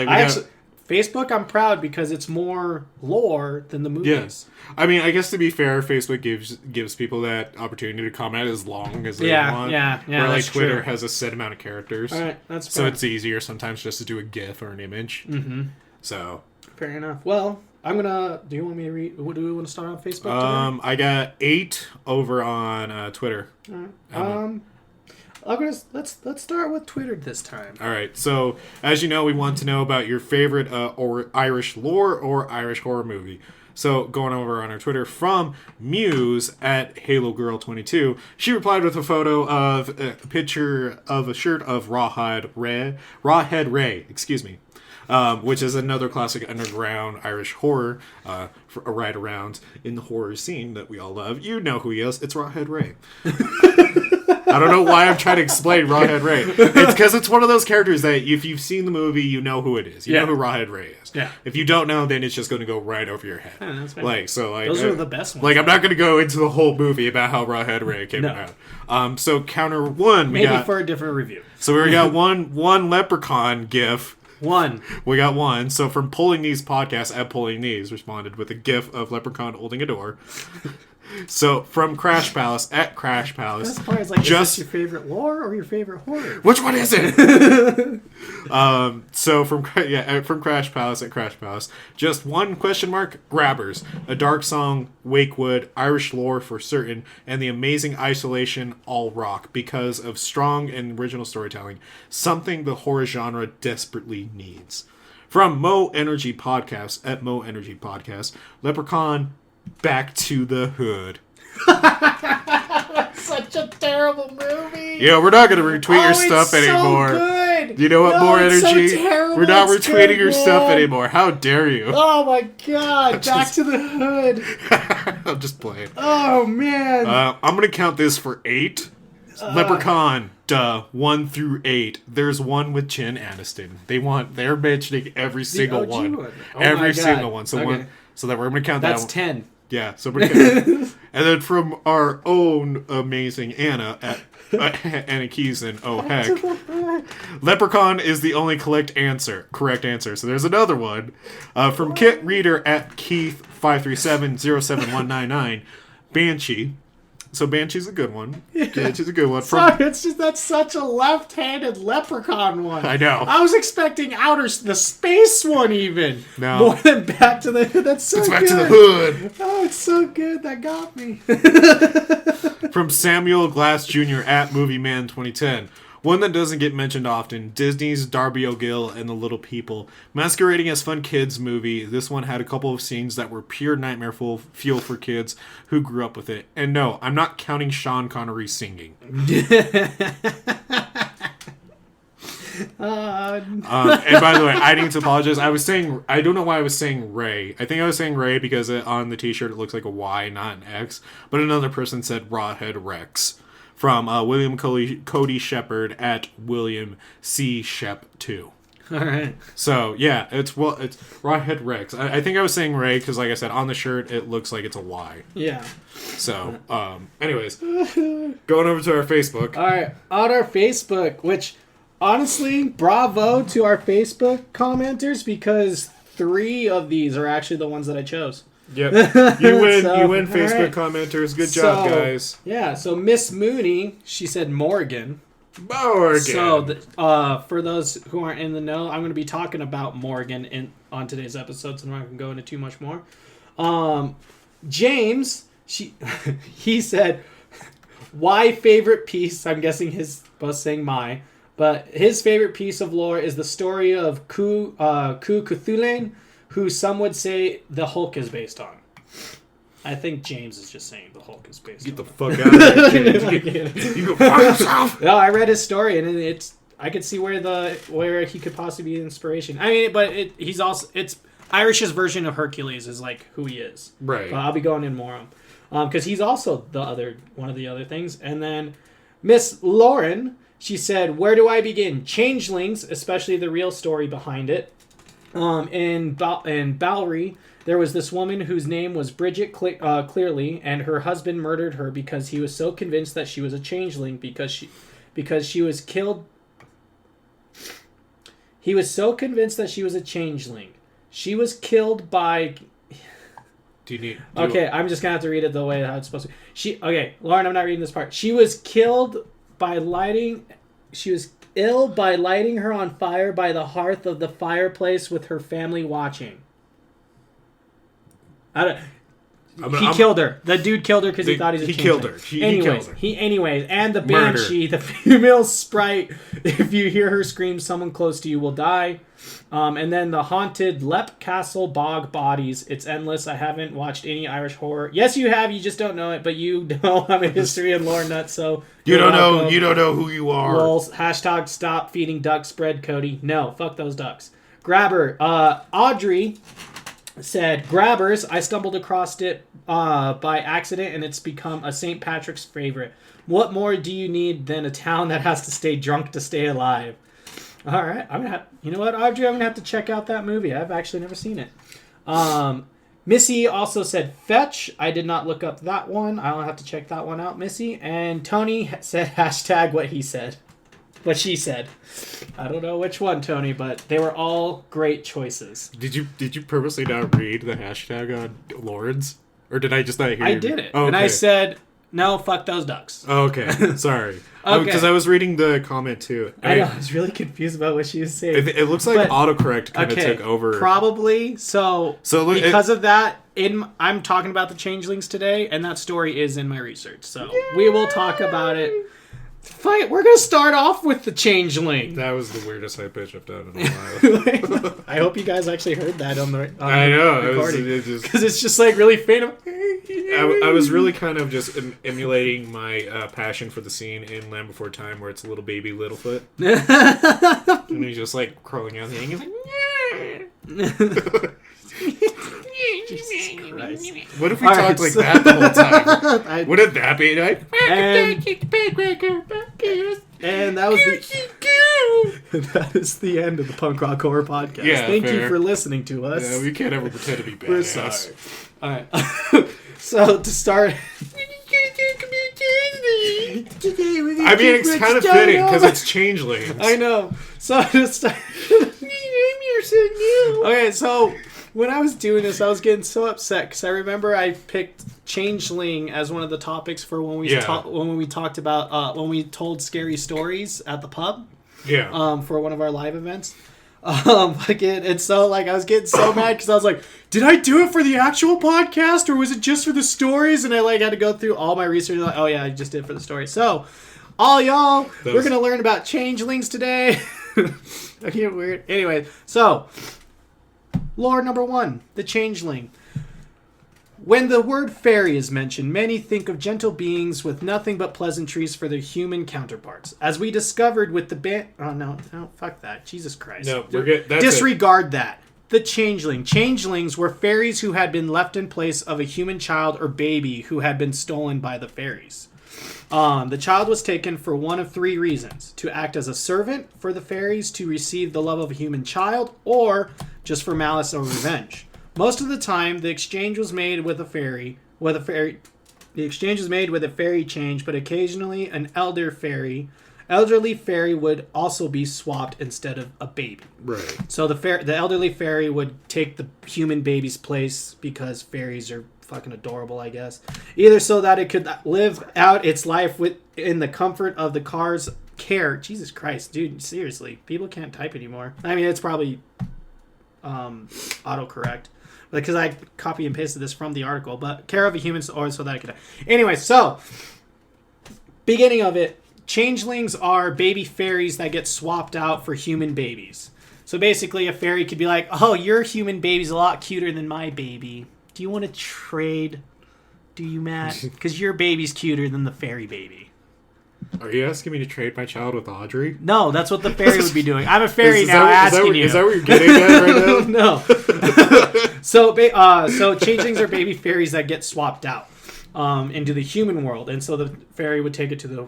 Speaker 1: Facebook, I'm proud because it's more lore than the movies.
Speaker 2: Yes. I mean, I guess to be fair, Facebook gives people that opportunity to comment as long as they want. Yeah. Where Twitter has a set amount of characters.
Speaker 1: All right, that's fair.
Speaker 2: So it's easier sometimes just to do a GIF or an image.
Speaker 1: Mm-hmm.
Speaker 2: So.
Speaker 1: Fair enough. Well, do you want me to read? What do we want to start on Facebook today?
Speaker 2: I got 8 over on Twitter.
Speaker 1: All right. Let's start with Twitter this time.
Speaker 2: All right. So, as you know, we want to know about your favorite or Irish lore or Irish horror movie. So, going over on our Twitter from Muse at HaloGirl22, she replied with a photo of a picture of a shirt of Rawhead Ray. which is another classic underground Irish horror for a ride around in the horror scene that we all love. You know who he is. It's Rawhead Ray. I don't know why I'm trying to explain Rawhead Ray. It's because it's one of those characters that if you've seen the movie, you know who it is. You know who Rawhead Ray is.
Speaker 1: Yeah.
Speaker 2: If you don't know, then it's just going to go right over your head.
Speaker 1: That's fair.
Speaker 2: Those
Speaker 1: are the best ones.
Speaker 2: Like, I'm not going to go into the whole movie about how Rawhead Ray came out. So counter one,
Speaker 1: maybe for a different review.
Speaker 2: So we got one leprechaun gif. We got one. So from Pulling These podcasts at Pulling These responded with a gif of leprechaun holding a door. So from Crash Palace at Crash Palace.
Speaker 1: This part is like, is this your favorite lore or your favorite horror?
Speaker 2: Which one is it? So from Crash Palace at Crash Palace, just one question mark: Grabbers, a dark song, Wakewood, Irish lore for certain, and the amazing isolation, all rock because of strong and original storytelling. Something the horror genre desperately needs. From Mo Energy Podcast at Mo Energy Podcast, Leprechaun. Back to the Hood.
Speaker 1: Such a terrible movie.
Speaker 2: Yeah, we're not going to retweet your stuff anymore.
Speaker 1: So good.
Speaker 2: You know what? More energy.
Speaker 1: So terrible.
Speaker 2: We're not retweeting your stuff anymore. How dare you?
Speaker 1: Oh my god! Back to the Hood.
Speaker 2: I'm just playing.
Speaker 1: Oh man.
Speaker 2: I'm going to count this for 8. Leprechaun. 1 through 8. There's one with Jen Aniston. They're mentioning every single one.
Speaker 1: Oh
Speaker 2: every single one. So okay. So that we're going to count
Speaker 1: That's
Speaker 2: that.
Speaker 1: 10.
Speaker 2: Yeah, so we're gonna, and then from our own amazing Anna at Anna Keeson, oh heck, Leprechaun is the only correct answer. So there's another one from Kit Reader at Keith 537-07199, Banshee. So Banshee's a good one. Banshee's a good one.
Speaker 1: Sorry, that's such a left-handed leprechaun one.
Speaker 2: I know.
Speaker 1: I was expecting the space one even.
Speaker 2: No.
Speaker 1: More than Back to the Hood. That's so good.
Speaker 2: Back to the Hood.
Speaker 1: Oh, it's so good. That got me.
Speaker 2: From Samuel Glass Jr. at Movie Man 2010. One that doesn't get mentioned often, Disney's Darby O'Gill and the Little People. Masquerading as fun kids movie, this one had a couple of scenes that were pure nightmare fuel for kids who grew up with it. And no, I'm not counting Sean Connery singing. And by the way, I need to apologize. I don't know why I was saying Ray. I think I was saying Ray because on the t-shirt it looks like a Y, not an X. But another person said Rawhead Rex. From William Cody Shepard at William C. Shep 2.
Speaker 1: All right.
Speaker 2: So yeah, it's Rawhead Rex. I think I was saying Ray because, like I said, on the shirt it looks like it's a Y.
Speaker 1: Yeah.
Speaker 2: So, anyways, going over to our Facebook.
Speaker 1: All right, on our Facebook, which honestly, bravo to our Facebook commenters because 3 of these are actually the ones that I chose.
Speaker 2: Yep. You win. You win, Facebook right. Commenters. Good job, guys.
Speaker 1: Yeah. So Miss Mooney, she said Morgan.
Speaker 2: Morgan.
Speaker 1: So for those who aren't in the know, I'm going to be talking about Morgan on today's episode, so I'm not going to go into too much more. James, he said, why favorite piece? I'm guessing his was saying my, but his favorite piece of lore is the story of Ku Cthulhu, who some would say the Hulk is based on. I think James is just saying the Hulk is based on.
Speaker 2: Get the fuck out of here, James. You go fuck yourself.
Speaker 1: No, I read his story, and I could see where he could possibly be inspiration. I mean, but it's Irish's version of Hercules is like who he is.
Speaker 2: Right.
Speaker 1: I'll be going in more on because he's also one of the other things. And then Miss Lauren, she said, "Where do I begin? Changelings, especially the real story behind it." In Bowery, there was this woman whose name was Bridget Clearly, and her husband murdered her because he was so convinced that she was a changeling because she was killed. He was so convinced that she was a changeling. She was killed by. I'm just gonna have to read it the way how it's supposed to. Lauren, I'm not reading this part. She was killed by lighting. She was ill by lighting her on fire by the hearth of the fireplace with her family watching. He killed her. The dude killed her because he thought he was a
Speaker 2: killed her. He killed her.
Speaker 1: Anyways, and the Banshee, the female sprite, if you hear her scream, someone close to you will die. And then the haunted Lep Castle Bog Bodies. It's endless. I haven't watched any Irish horror. Yes, you have. You just don't know it. But you know I'm a history and lore nut, so
Speaker 2: you don't know. You don't know who you are.
Speaker 1: Lulz. # stop feeding ducks bread, Cody. No, fuck those ducks. Grabber. Audrey said, Grabbers, I stumbled across it by accident, and it's become a St. Patrick's favorite. What more do you need than a town that has to stay drunk to stay alive? All right. You know what, Audrey? I'm going to have to check out that movie. I've actually never seen it. Missy also said fetch. I did not look up that one. I'll have to check that one out, Missy. And Tony said hashtag what he said. What she said. I don't know which one, Tony, but they were all great choices.
Speaker 2: Did you purposely not read the hashtag on Lords? Or did I just not hear
Speaker 1: I
Speaker 2: you?
Speaker 1: did it.
Speaker 2: Oh, okay.
Speaker 1: And I said, no, fuck those ducks.
Speaker 2: Oh, okay. Sorry.
Speaker 1: Okay.
Speaker 2: Because I was reading the comment too.
Speaker 1: I know. I was really confused about what she was saying.
Speaker 2: It looks like autocorrect kind of took over.
Speaker 1: Probably. So look, because of that, I'm talking about the changelings today, and that story is in my research. So we will talk about it. We're going to start off with the changeling.
Speaker 2: That was the weirdest high pitch I've done in a while.
Speaker 1: I hope you guys actually heard that on the
Speaker 2: recording.
Speaker 1: Because it's just like really faint.
Speaker 2: I was really kind of just emulating my passion for the scene in Land Before Time where it's a little baby Littlefoot. And he's just like crawling out the he's like, Jesus Christ. What if we talked like that the whole time? Wouldn't that be like?
Speaker 1: And that is the end of the Punk Rock Horror Podcast.
Speaker 2: Yeah,
Speaker 1: Thank
Speaker 2: fair.
Speaker 1: you for listening to us.
Speaker 2: Yeah, we can't ever pretend to be badass.
Speaker 1: We're sorry. All right. So to start.
Speaker 2: I mean, it's kind of fitting because it's changelings.
Speaker 1: I know. So to start. Okay, so when I was doing this, I was getting so upset because I remember I picked changeling as one of the topics for when we talked about when we told scary stories at the pub.
Speaker 2: Yeah.
Speaker 1: For one of our live events. And so like I was getting so mad because I was like, did I do it for the actual podcast or was it just for the stories? And I like had to go through all my research. Like, oh yeah, I just did it for the story. So, all y'all, we're gonna learn about changelings today. Okay, weird. Anyway, so lore number 1, the changeling. When the word fairy is mentioned, many think of gentle beings with nothing but pleasantries for their human counterparts. As we discovered with the band... Oh, no, fuck that. Jesus Christ.
Speaker 2: No, we're good.
Speaker 1: Disregard that. The changeling. Changelings were fairies who had been left in place of a human child or baby who had been stolen by the fairies. The child was taken for one of 3 reasons. To act as a servant for the fairies, to receive the love of a human child, or just for malice or revenge. Most of the time, the exchange was made with a fairy. The exchange was made with a fairy change, but occasionally an elderly fairy would also be swapped instead of a baby.
Speaker 2: Right.
Speaker 1: So the elderly fairy would take the human baby's place because fairies are fucking adorable, I guess. Either so that it could live out its life in the comfort of the car's care. Jesus Christ, dude, seriously, people can't type anymore. I mean, it's probably autocorrect. Because I copy and pasted this from the article, but care of a human or so that I could. Anyway, so beginning of it, changelings are baby fairies that get swapped out for human babies. So basically, a fairy could be like, "Oh, your human baby's a lot cuter than my baby. Do you want to trade? Do you, Matt? Because your baby's cuter than the fairy baby."
Speaker 2: Are you asking me to trade my child with Audrey?
Speaker 1: No, that's what the fairy would be doing. I'm a fairy now asking you.
Speaker 2: Is that what you're getting at right now?
Speaker 1: No. So changelings are baby fairies that get swapped out into the human world. And so the fairy would take it to the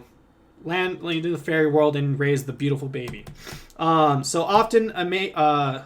Speaker 1: into the fairy world and raise the beautiful baby. So often, oh my God.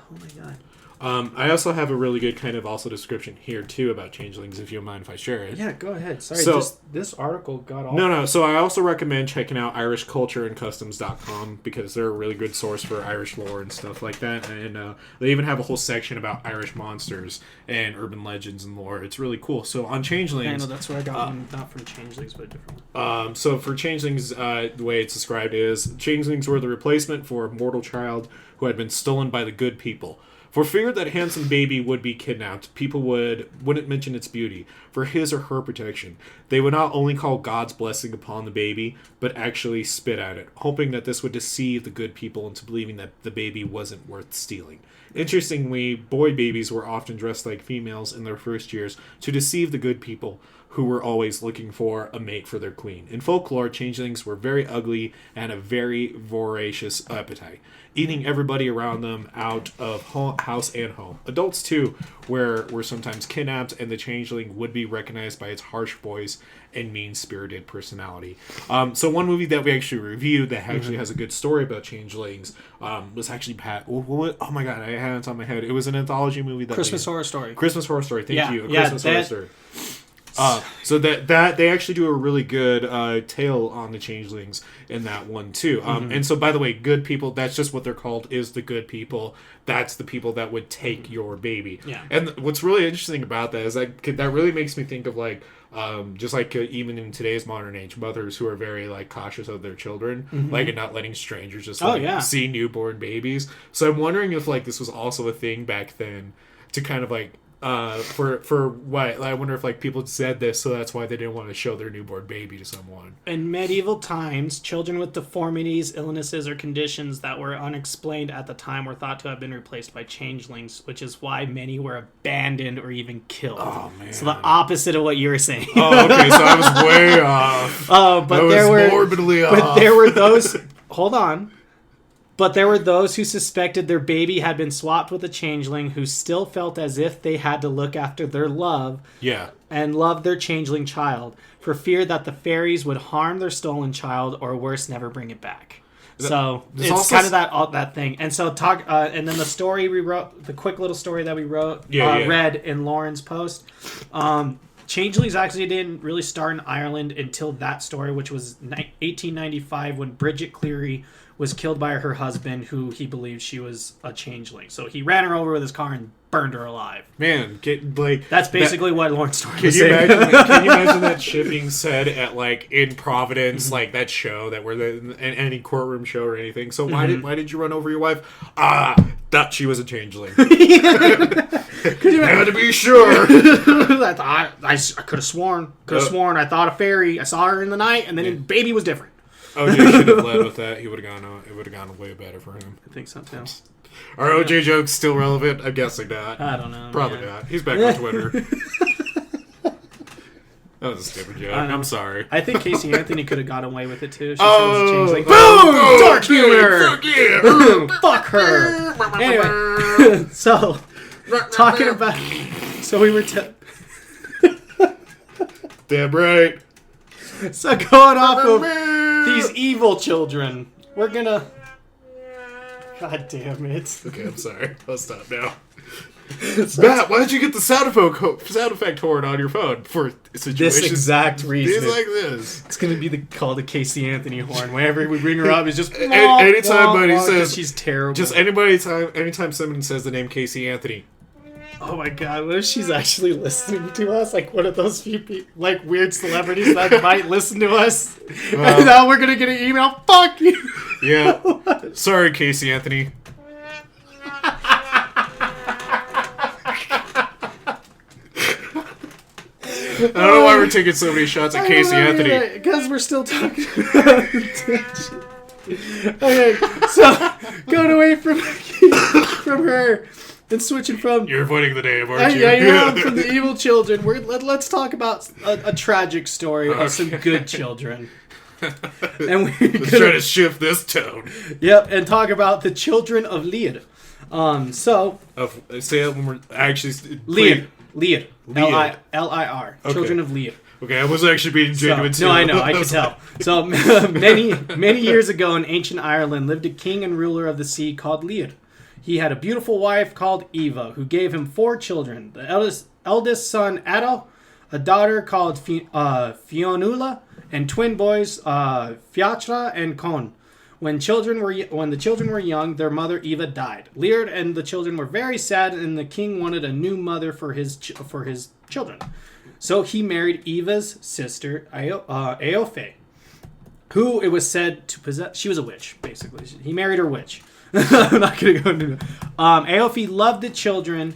Speaker 2: I also have a really good kind of also description here too about changelings, if you don't mind if I share it.
Speaker 1: Yeah, go ahead. Sorry,
Speaker 2: so,
Speaker 1: this article got all...
Speaker 2: No. So I also recommend checking out irishcultureandcustoms.com because they're a really good source for Irish lore and stuff like that. And they even have a whole section about Irish monsters and urban legends and lore. It's really cool. So on changelings...
Speaker 1: I know, that's where I got one, not from changelings, but a different one.
Speaker 2: So for changelings, the way it's described is, changelings were the replacement for a mortal child who had been stolen by the good people. For fear that handsome baby would be kidnapped, people wouldn't mention its beauty. For his or her protection, they would not only call God's blessing upon the baby, but actually spit at it, hoping that this would deceive the good people into believing that the baby wasn't worth stealing. Interestingly, boy babies were often dressed like females in their first years to deceive the good people, who were always looking for a mate for their queen. In folklore, changelings were very ugly and a very voracious appetite, eating everybody around them out of house and home. Adults, too, were sometimes kidnapped, and the changeling would be recognized by its harsh voice and mean-spirited personality. So one movie that we actually reviewed that actually has a good story about changelings was actually oh my god, I had it on top of my head. It was an anthology movie that
Speaker 1: Christmas Horror Story.
Speaker 2: Christmas Horror Story. Thank you.
Speaker 1: Christmas
Speaker 2: Horror Story. So that they actually do a really good tale on the changelings in that one too. And so, by the way, good people, that's just what they're called, is the good people. That's the people that would take your baby.
Speaker 1: Yeah.
Speaker 2: And what's really interesting about that is that really makes me think of like just like even in today's modern age, mothers who are very like cautious of their children, like, and not letting strangers just see newborn babies. So I'm wondering if like this was also a thing back then to kind of like for what I wonder if like people said this, so that's why they didn't want to show their newborn baby to someone.
Speaker 1: In medieval times, children with deformities, illnesses, or conditions that were unexplained at the time were thought to have been replaced by changelings, which is why many were abandoned or even killed.
Speaker 2: Oh man!
Speaker 1: So the opposite of what you were saying.
Speaker 2: Oh, okay. So I was way off.
Speaker 1: But there were
Speaker 2: morbidly off.
Speaker 1: But there were those. Hold on. But there were those who suspected their baby had been swapped with a changeling, who still felt as if they had to look after their love and love their changeling child, for fear that the fairies would harm their stolen child, or worse, never bring it back. So it's kind of that thing. And so and then the story we wrote, the quick little story that we wrote, read in Lauren's post. Changelings actually didn't really start in Ireland until that story, which was 1895, when Bridget Cleary was killed by her husband, who he believed she was a changeling. So he ran her over with his car and burned her alive.
Speaker 2: Man,
Speaker 1: that's basically what Lauren's story was.
Speaker 2: Can you imagine that shit being said at like in Providence, like that show that were in any courtroom show or anything? So why did you run over your wife? Thought she was a changeling. Could you had to be sure.
Speaker 1: I could have sworn. I thought a fairy. I saw her in the night, and then the baby was different.
Speaker 2: OJ should have led with that. He would have gone. It would have gone way better for him.
Speaker 1: I think so too.
Speaker 2: Are OJ jokes still relevant? I'm guessing not.
Speaker 1: I don't know.
Speaker 2: Probably not. He's back on Twitter. That was a stupid joke. I'm sorry.
Speaker 1: I think Casey Anthony could have got away with it too.
Speaker 2: Boom!
Speaker 1: Dark humor. Fuck yeah! Fuck her. Anyway, so talking about. So we were.
Speaker 2: Damn right.
Speaker 1: So going off of these evil children, we're gonna... God damn it.
Speaker 2: Okay, I'm sorry. I'll stop now. Matt, why did you get the sound effect horn on your phone for situations?
Speaker 1: This exact reason.
Speaker 2: Things like this.
Speaker 1: It's gonna be called the Casey Anthony horn. Whenever we bring her up, it's just...
Speaker 2: anytime somebody says...
Speaker 1: She's terrible.
Speaker 2: Just anytime someone says the name Casey Anthony...
Speaker 1: Oh my god, what if she's actually listening to us? Like one of those few people, like weird celebrities that might listen to us. And now we're gonna get an email. Fuck you!
Speaker 2: Yeah. Sorry, Casey Anthony. I don't know why we're taking so many shots at Casey Anthony.
Speaker 1: Because we're still talking about attention. Okay, so going away from her. And switching from...
Speaker 2: You're avoiding the name, aren't you?
Speaker 1: Yeah, from the evil children. Let's talk about a tragic story of some good children. And
Speaker 2: let's try to shift this tone.
Speaker 1: Yep, and talk about the children of Lear.
Speaker 2: Say it when we're actually...
Speaker 1: Lear. L-I-R. Okay. Children of Lear.
Speaker 2: Okay, I was actually being genuine too.
Speaker 1: No, I know, I could tell. So, many years ago in ancient Ireland lived a king and ruler of the sea called Lear. He had a beautiful wife called Eva, who gave him 4 children. The eldest son, Addo, a daughter called Fionnuala, and twin boys, Fiachra and Con. When the children were young, their mother Eva died. Lear and the children were very sad, and the king wanted a new mother for his children. So he married Eva's sister, Eofe, who it was said to possess... She was a witch, basically. He married her witch. I'm not going to go into it. Eofe loved the children,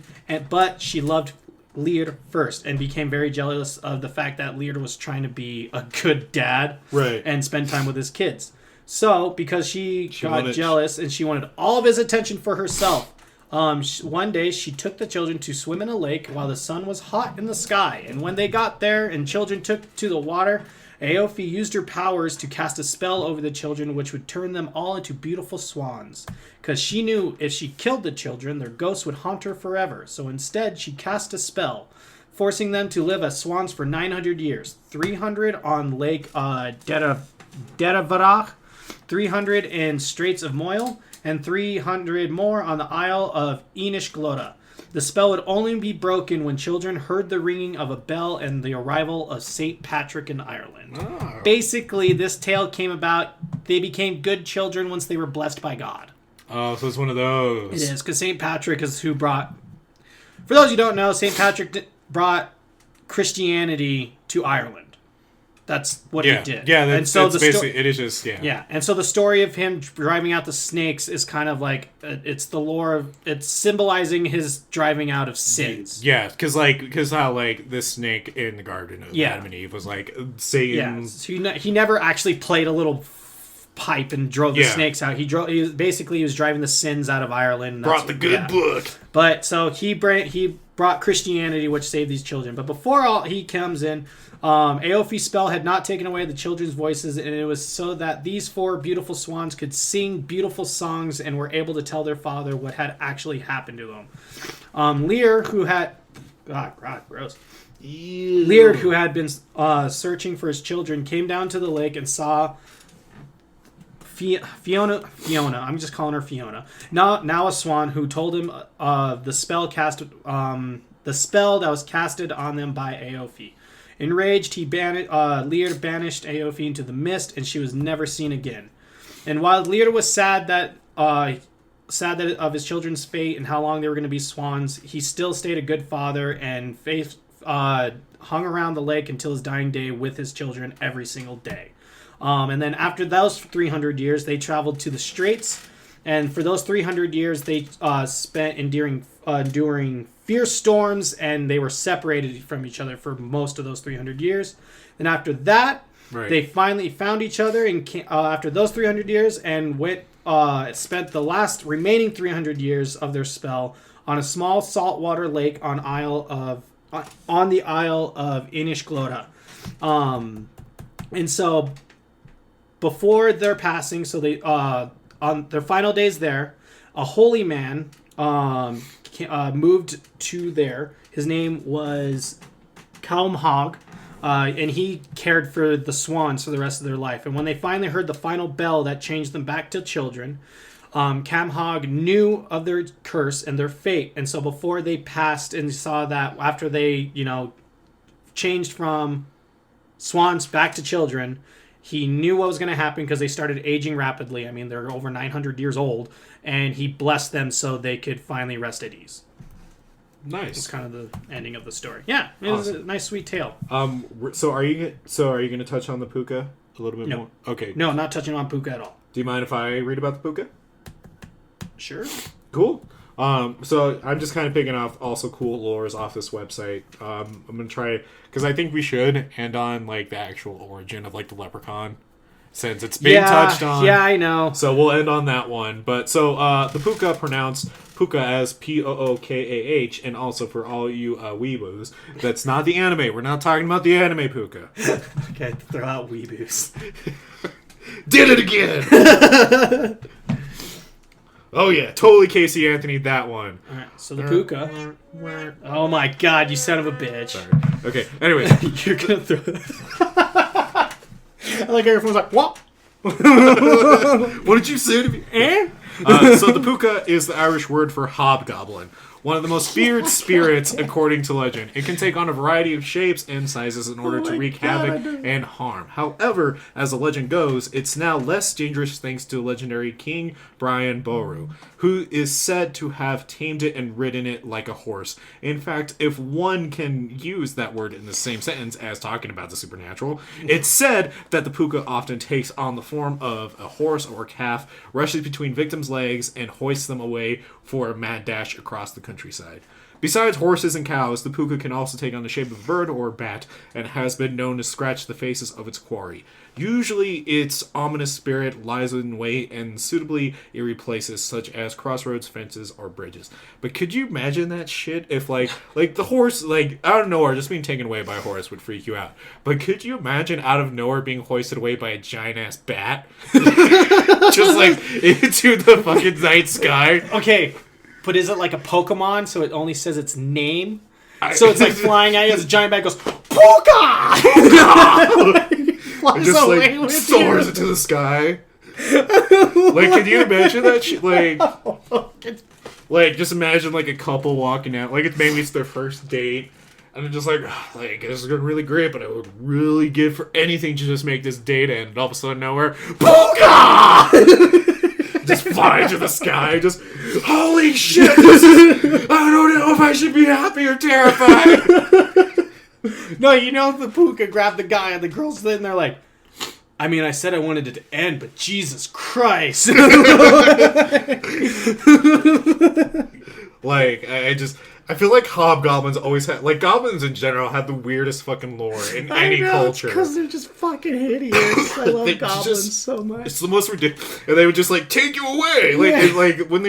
Speaker 1: but she loved Lear first and became very jealous of the fact that Lear was trying to be a good dad and spend time with his kids. So, because she got jealous and she wanted all of his attention for herself, One day, she took the children to swim in a lake while the sun was hot in the sky. And when they got there and children took to the water, Aofi used her powers to cast a spell over the children, which would turn them all into beautiful swans. Because she knew if she killed the children, their ghosts would haunt her forever. So instead, she cast a spell, forcing them to live as swans for 900 years. 300 on Lake Deravarach, 300 in Straits of Moyle, and 300 more on the Isle of Inishglota. The spell would only be broken when children heard the ringing of a bell and the arrival of St. Patrick in Ireland.
Speaker 2: Oh.
Speaker 1: Basically, this tale came about, they became good children once they were blessed by God.
Speaker 2: Oh, so it's one of those.
Speaker 1: It is, because St. Patrick is who brought... For those who don't know, St. Patrick brought Christianity to Ireland. That's what he did.
Speaker 2: Yeah,
Speaker 1: and so
Speaker 2: basically, it is just, yeah.
Speaker 1: Yeah, and so the story of him driving out the snakes is kind of like, it's the lore of, it's symbolizing his driving out of sins.
Speaker 2: Yeah, because how, the snake in the Garden of Adam and Eve was, Satan.
Speaker 1: Yeah, so he never actually played a little pipe and drove the snakes out. He was driving the sins out of Ireland.
Speaker 2: Brought the good book.
Speaker 1: But, so he brought Christianity, which saved these children. But before he comes in, Aofi's spell had not taken away the children's voices, and it was so that these 4 beautiful swans could sing beautiful songs and were able to tell their father what had actually happened to them. Lear, who had... God, gross.
Speaker 2: Ew.
Speaker 1: Lear, who had been searching for his children, came down to the lake and saw... Fiona, I'm just calling her Fiona. Now a swan, who told him the spell that was casted on them by Aofi. Enraged, Lear banished Aofi into the mist, and she was never seen again. And while Lear was sad of his children's fate and how long they were going to be swans, he still stayed a good father and hung around the lake until his dying day with his children every single day. And then after those 300 years, they traveled to the Straits, and for those 300 years, they spent enduring fierce storms, and they were separated from each other for most of those 300 years. And after that, they finally found each other after those 300 years, and spent the last remaining 300 years of their spell on a small saltwater lake on the Isle of Inishglota. And so before their passing, so they on their final days there, a holy man moved to there. His name was Calmhog, and he cared for the swans for the rest of their life. And when they finally heard the final bell that changed them back to children, Calmhog knew of their curse and their fate. And so before they passed and saw that after they, changed from swans back to children, he knew what was going to happen because they started aging rapidly. I mean, they're over 900 years old, and he blessed them so they could finally rest at ease.
Speaker 2: Nice.
Speaker 1: It's kind of the ending of the story. Yeah, it was a nice, sweet tale.
Speaker 2: So are you going to touch on the puka a little bit more? Okay.
Speaker 1: No, not touching on puka at all.
Speaker 2: Do you mind if I read about the puka?
Speaker 1: Sure.
Speaker 2: Cool. So I'm just kind of picking off also cool lores off this website. I'm going to try, because I think we should end on, the actual origin of, the leprechaun, since it's being touched on.
Speaker 1: Yeah, I know.
Speaker 2: So we'll end on that one. But, so, the puka, pronounced puka as P-O-O-K-A-H, and also for all you weeboos, that's not the anime. We're not talking about the anime puka.
Speaker 1: Okay, throw out weeboos.
Speaker 2: Did it again! Oh yeah, totally Casey Anthony, that one.
Speaker 1: Alright, so the puka. Oh my god, you son of a bitch.
Speaker 2: Sorry. Okay, anyway.
Speaker 1: You're gonna throw it. I like everyone's like, what?
Speaker 2: What did you say to me? So the puka is the Irish word for hobgoblin. One of the most feared spirits, according to legend. It can take on a variety of shapes and sizes in order to wreak havoc and harm. However, as the legend goes, it's now less dangerous thanks to legendary King Brian Boru, who is said to have tamed it and ridden it like a horse. In fact, if one can use that word in the same sentence as talking about the supernatural, it's said that the puka often takes on the form of a horse or calf, rushes between victims' legs, and hoists them away for a mad dash across the countryside. Besides horses and cows, the puka can also take on the shape of a bird or a bat and has been known to scratch the faces of its quarry. Usually, its ominous spirit lies in wait and suitably eerie places such as crossroads, fences, or bridges. But could you imagine that shit if, like the horse, like, out of nowhere, just being taken away by a horse would freak you out. But could you imagine out of nowhere being hoisted away by a giant-ass bat? Just, like, into the fucking night sky?
Speaker 1: Okay. But is it like a Pokemon, so it only says its name? So it's like flying at you as a giant bat goes, Puka!
Speaker 2: It just like soars into the sky. Like, can you imagine that shit? Like, just imagine like a couple walking out. Like, maybe it's their first date. And they're just like, this is going really great, but I would really give for anything to just make this date end. And all of a sudden, nowhere, Puka! Just fly into the sky, just, holy shit, I don't know if I should be happy or terrified.
Speaker 1: No, you know, the puka grabbed the guy and the girl's sitting there like, I mean, I said I wanted it to end, but Jesus Christ.
Speaker 2: Like, I feel like hobgoblins always have, like, goblins in general have the weirdest fucking lore in any culture.
Speaker 1: Because they're just fucking hideous. I love goblins so much.
Speaker 2: It's the most ridiculous. And they would just, like, take you away. Like,
Speaker 1: yeah.
Speaker 2: and, like, when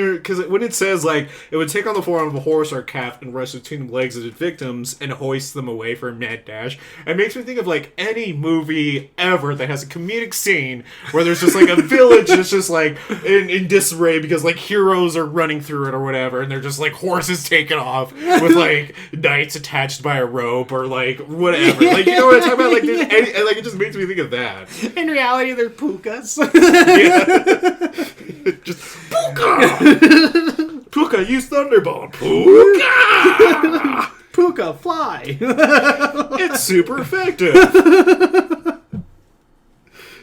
Speaker 2: it says, like, it would take on the form of a horse or a calf and rush between the legs of its victims and hoist them away for a mad dash. It makes me think of, like, any movie ever that has a comedic scene where there's just, like, a village that's just, like, in disarray because, like, heroes are running through it or whatever, and they're just, like, horses taken off with, like, knights attached by a rope or, like, whatever. Like, you know what I'm talking about? Like, like, it just makes me think of that.
Speaker 1: In reality, they're pukas.
Speaker 2: Yeah. Just, Puka! Puka, use Thunderbolt. Puka!
Speaker 1: Puka, fly!
Speaker 2: It's super effective.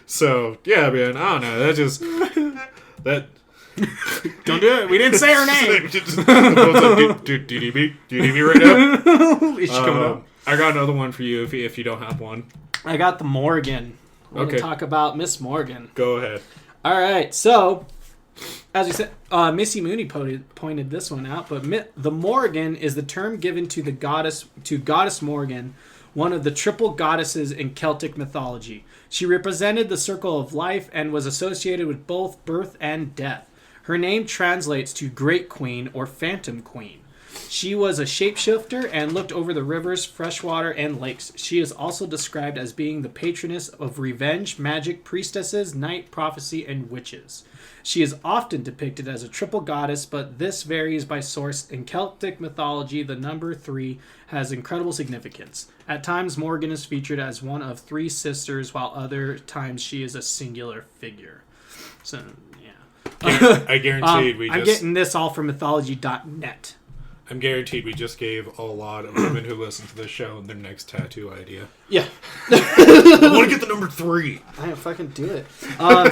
Speaker 2: So, yeah, man, I don't know. That
Speaker 1: Don't do it. We didn't say her name.
Speaker 2: DDB right now.
Speaker 1: Is she coming up?
Speaker 2: I got another one for you if you don't have one.
Speaker 1: I got the Morgan. We're going to talk about Miss Morgan.
Speaker 2: Go ahead.
Speaker 1: All right. So, as we said, Missy Mooney pointed this one out, but the Morgan is the term given to Goddess Morgan, one of the triple goddesses in Celtic mythology. She represented the circle of life and was associated with both birth and death. Her name translates to Great Queen or Phantom Queen. She was a shapeshifter and looked over the rivers, freshwater, and lakes. She is also described as being the patroness of revenge, magic, priestesses, night, prophecy, and witches. She is often depicted as a triple goddess, but this varies by source. In Celtic mythology, the number 3 has incredible significance. At times, Morgan is featured as one of 3 sisters, while other times she is a singular figure. So, yeah.
Speaker 2: I guaranteed
Speaker 1: I'm getting this all from mythology.net.
Speaker 2: I'm guaranteed we just gave a lot of women who listen to this show their next tattoo idea.
Speaker 1: Yeah.
Speaker 2: I want to get the number 3.
Speaker 1: I fucking do it.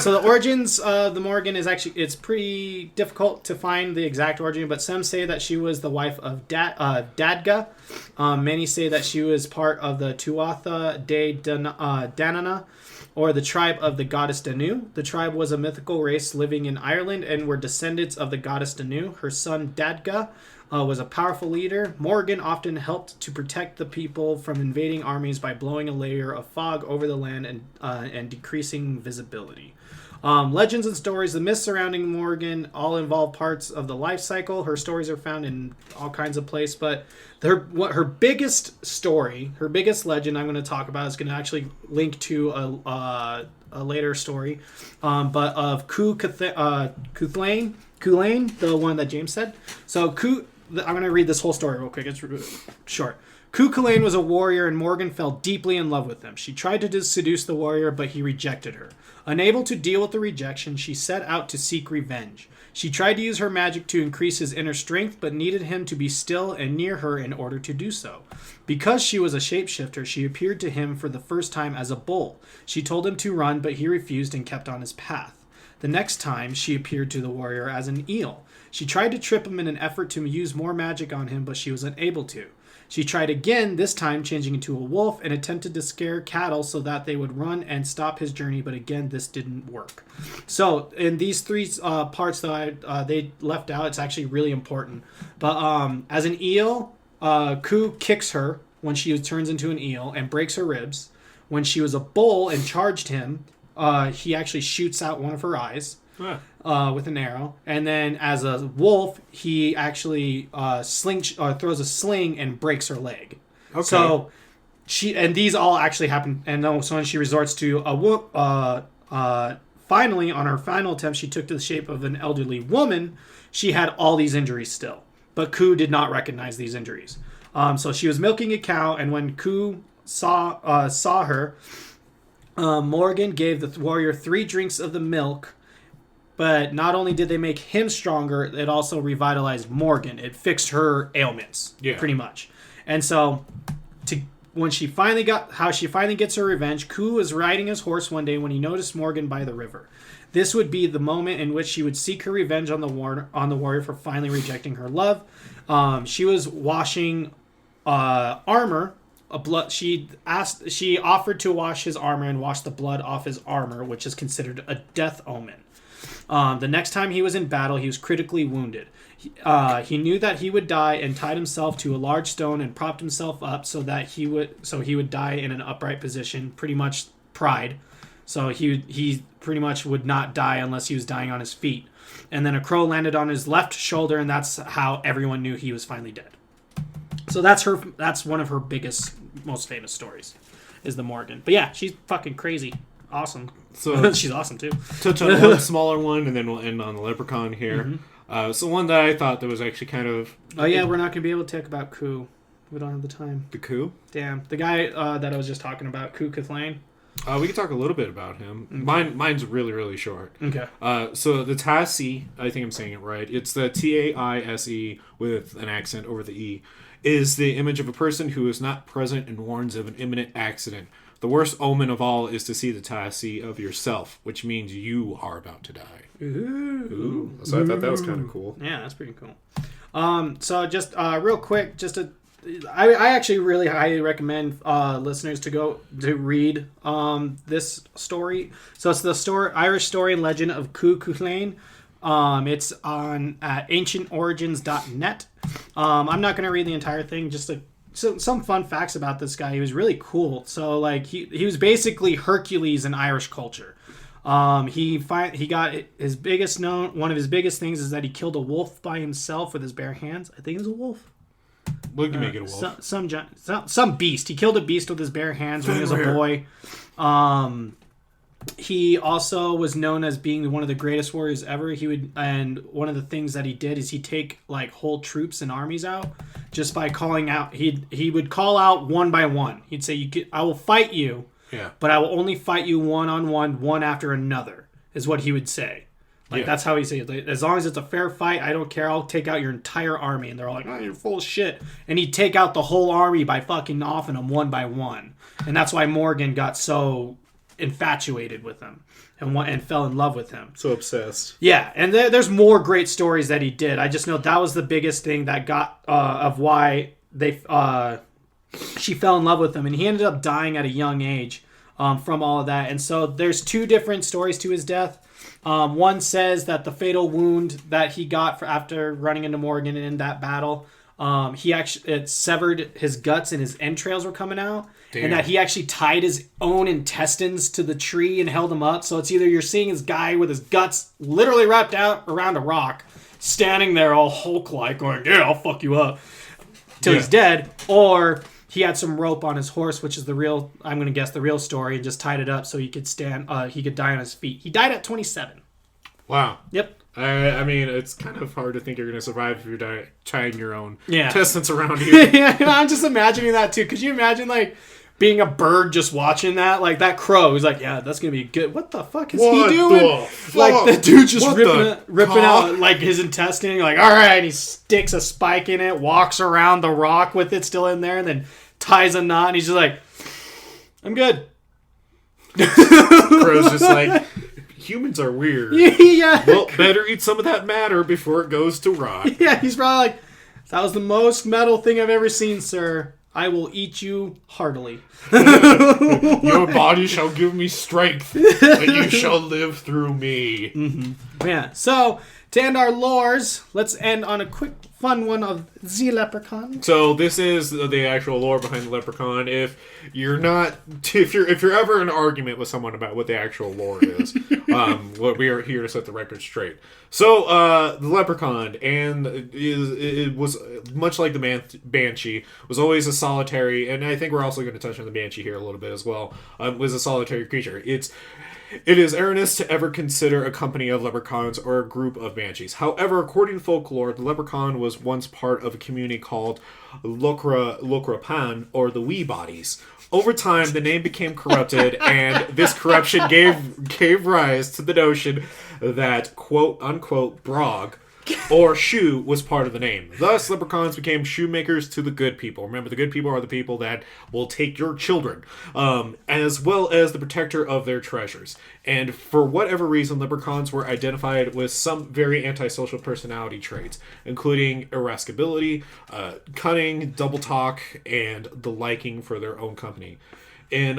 Speaker 1: So the origins of the Morgan is actually, it's pretty difficult to find the exact origin, but some say that she was the wife of Dadga. Many say that she was part of the Tuatha De Danann, or the tribe of the goddess Danu. The tribe was a mythical race living in Ireland and were descendants of the goddess Danu. Her son Dadga was a powerful leader. Morgan often helped to protect the people from invading armies by blowing a layer of fog over the land and decreasing visibility. Legends and stories, the myths surrounding Morgan all involve parts of the life cycle. Her stories are found in all kinds of places, but her biggest story, her biggest legend I'm going to talk about is going to actually link to a later story, but of Cúchulainn, the one that James said. So I'm going to read this whole story real quick. It's short. Cúchulainn was a warrior, and Morgan fell deeply in love with him. She tried to seduce the warrior, but he rejected her. Unable to deal with the rejection, she set out to seek revenge. She tried to use her magic to increase his inner strength, but needed him to be still and near her in order to do so. Because she was a shapeshifter, she appeared to him for the first time as a bull. She told him to run, but he refused and kept on his path. The next time, she appeared to the warrior as an eel. She tried to trip him in an effort to use more magic on him, but she was unable to. She tried again, this time changing into a wolf, and attempted to scare cattle so that they would run and stop his journey, but again, this didn't work. So, in these three parts that they left out, it's actually really important. But as an eel, Ku kicks her when she turns into an eel and breaks her ribs. When she was a bull and charged him, he actually shoots out one of her eyes. With an arrow, and then as a wolf, he actually throws a sling and breaks her leg. Okay. So these all actually happen, and so when she resorts to finally on her final attempt, she took to the shape of an elderly woman. She had all these injuries still, but Ku did not recognize these injuries. So she was milking a cow, and when Ku saw her, Morgan gave the warrior 3 drinks of the milk. But not only did they make him stronger, it also revitalized Morgan. It fixed her ailments, pretty much. And so, when she finally gets her revenge, Ku was riding his horse one day when he noticed Morgan by the river. This would be the moment in which she would seek her revenge on the warrior for finally rejecting her love. She was washing armor. She offered to wash his armor and wash the blood off his armor, which is considered a death omen. The next time he was in battle, he was critically wounded. He knew that he would die and tied himself to a large stone and propped himself up so he would die in an upright position, pretty much pride. So he pretty much would not die unless he was dying on his feet. And then a crow landed on his left shoulder, and that's how everyone knew he was finally dead. So that's one of her biggest, most famous stories, is the Morgan. But yeah, she's fucking crazy. Awesome. So she's awesome too.
Speaker 2: Touch on one smaller one, and then we'll end on the leprechaun here. Mm-hmm. So one that I thought that was actually kind of...
Speaker 1: Oh yeah, we're not going to be able to talk about Ku. We don't have the time.
Speaker 2: The Ku?
Speaker 1: Damn. The guy that I was just talking about, Ku Kathlane.
Speaker 2: We can talk a little bit about him. Okay. Mine's really, really short.
Speaker 1: Okay.
Speaker 2: So the Taise, I think I'm saying it right. It's the Taise with an accent over the E, is the image of a person who is not present and warns of an imminent accident. The worst omen of all is to see the Taise of yourself, which means you are about to die. Ooh. So I thought that was kind of cool.
Speaker 1: Yeah, that's pretty cool. So just real quick, I actually really highly recommend listeners to go to read this story. So it's the Irish story and legend of Ku Kathlane. It's on at ancientorigins.net. I'm not going to read the entire thing, just some fun facts about this guy. He was really cool. So like he was basically Hercules in Irish culture. He got one of his biggest things is that he killed a wolf by himself with his bare hands. I think it was a wolf.
Speaker 2: What can make it a wolf?
Speaker 1: Some beast. He killed a beast with his bare hands when he was a boy. He also was known as being one of the greatest warriors ever. And one of the things that he did is he'd take like whole troops and armies out just by calling out. He would call out one by one. He'd say, "I will fight you, but I will only fight you one-on-one, one after another," is what he would say. That's how he said it. Like, as long as it's a fair fight, I don't care. I'll take out your entire army. And they're all like, "Oh, you're full of shit." And he'd take out the whole army by fucking offing them one by one. And that's why Morgan got so infatuated with him and fell in love with him.
Speaker 2: So obsessed.
Speaker 1: Yeah, and there's more great stories that he did. I just know that was the biggest thing that got of why she fell in love with him, and he ended up dying at a young age from all of that. And so there's 2 different stories to his death. One says that the fatal wound that he got after running into Morgan in that battle, it severed his guts and his entrails were coming out. Damn. And that he actually tied his own intestines to the tree and held him up. So it's either you're seeing his guy with his guts literally wrapped out around a rock, standing there all Hulk-like, going, "Yeah, I'll fuck you up," till he's dead, or he had some rope on his horse, which is the real story, and just tied it up so he could stand. He could die on his feet. He died at 27.
Speaker 2: Wow.
Speaker 1: Yep.
Speaker 2: I mean, it's kind of hard to think you're going to survive if you're tying your own
Speaker 1: Yeah.
Speaker 2: intestines around you.
Speaker 1: Yeah, I'm just imagining that too. Could you imagine like being a bird just watching that? Like that crow, he's like, yeah, that's going to be good. What the fuck is he doing? Like the dude just ripping out like his intestine. Like, all right, he sticks a spike in it, walks around the rock with it still in there, and then ties a knot, and he's just like, I'm good.
Speaker 2: Crow's just like, humans are weird.
Speaker 1: Yeah.
Speaker 2: Well, better eat some of that matter before it goes to rot.
Speaker 1: Yeah, he's probably like, that was the most metal thing I've ever seen, sir. I will eat you heartily.
Speaker 2: Your body shall give me strength, and you shall live through me.
Speaker 1: Mm-hmm. Yeah, so to end our lores, let's end on a quick, fun one of the Leprechaun.
Speaker 2: So this is the actual lore behind the Leprechaun. If you're ever in an argument with someone about what the actual lore is, what we are here to set the record straight. So the Leprechaun it was much like the Banshee, was always a solitary, and I think we're also going to touch on the Banshee here a little bit as well. Was a solitary creature. It is erroneous to ever consider a company of leprechauns or a group of banshees. However, according to folklore, the leprechaun was once part of a community called Lokrapan, or the Wee Bodies. Over time, the name became corrupted, and this corruption gave rise to the notion that quote-unquote brog or shoe was part of the name. Thus, leprechauns became shoemakers to the good people. Remember, the good people are the people that will take your children, as well as the protector of their treasures. And for whatever reason, leprechauns were identified with some very antisocial personality traits, including irascibility, cunning, double talk, and the liking for their own company. In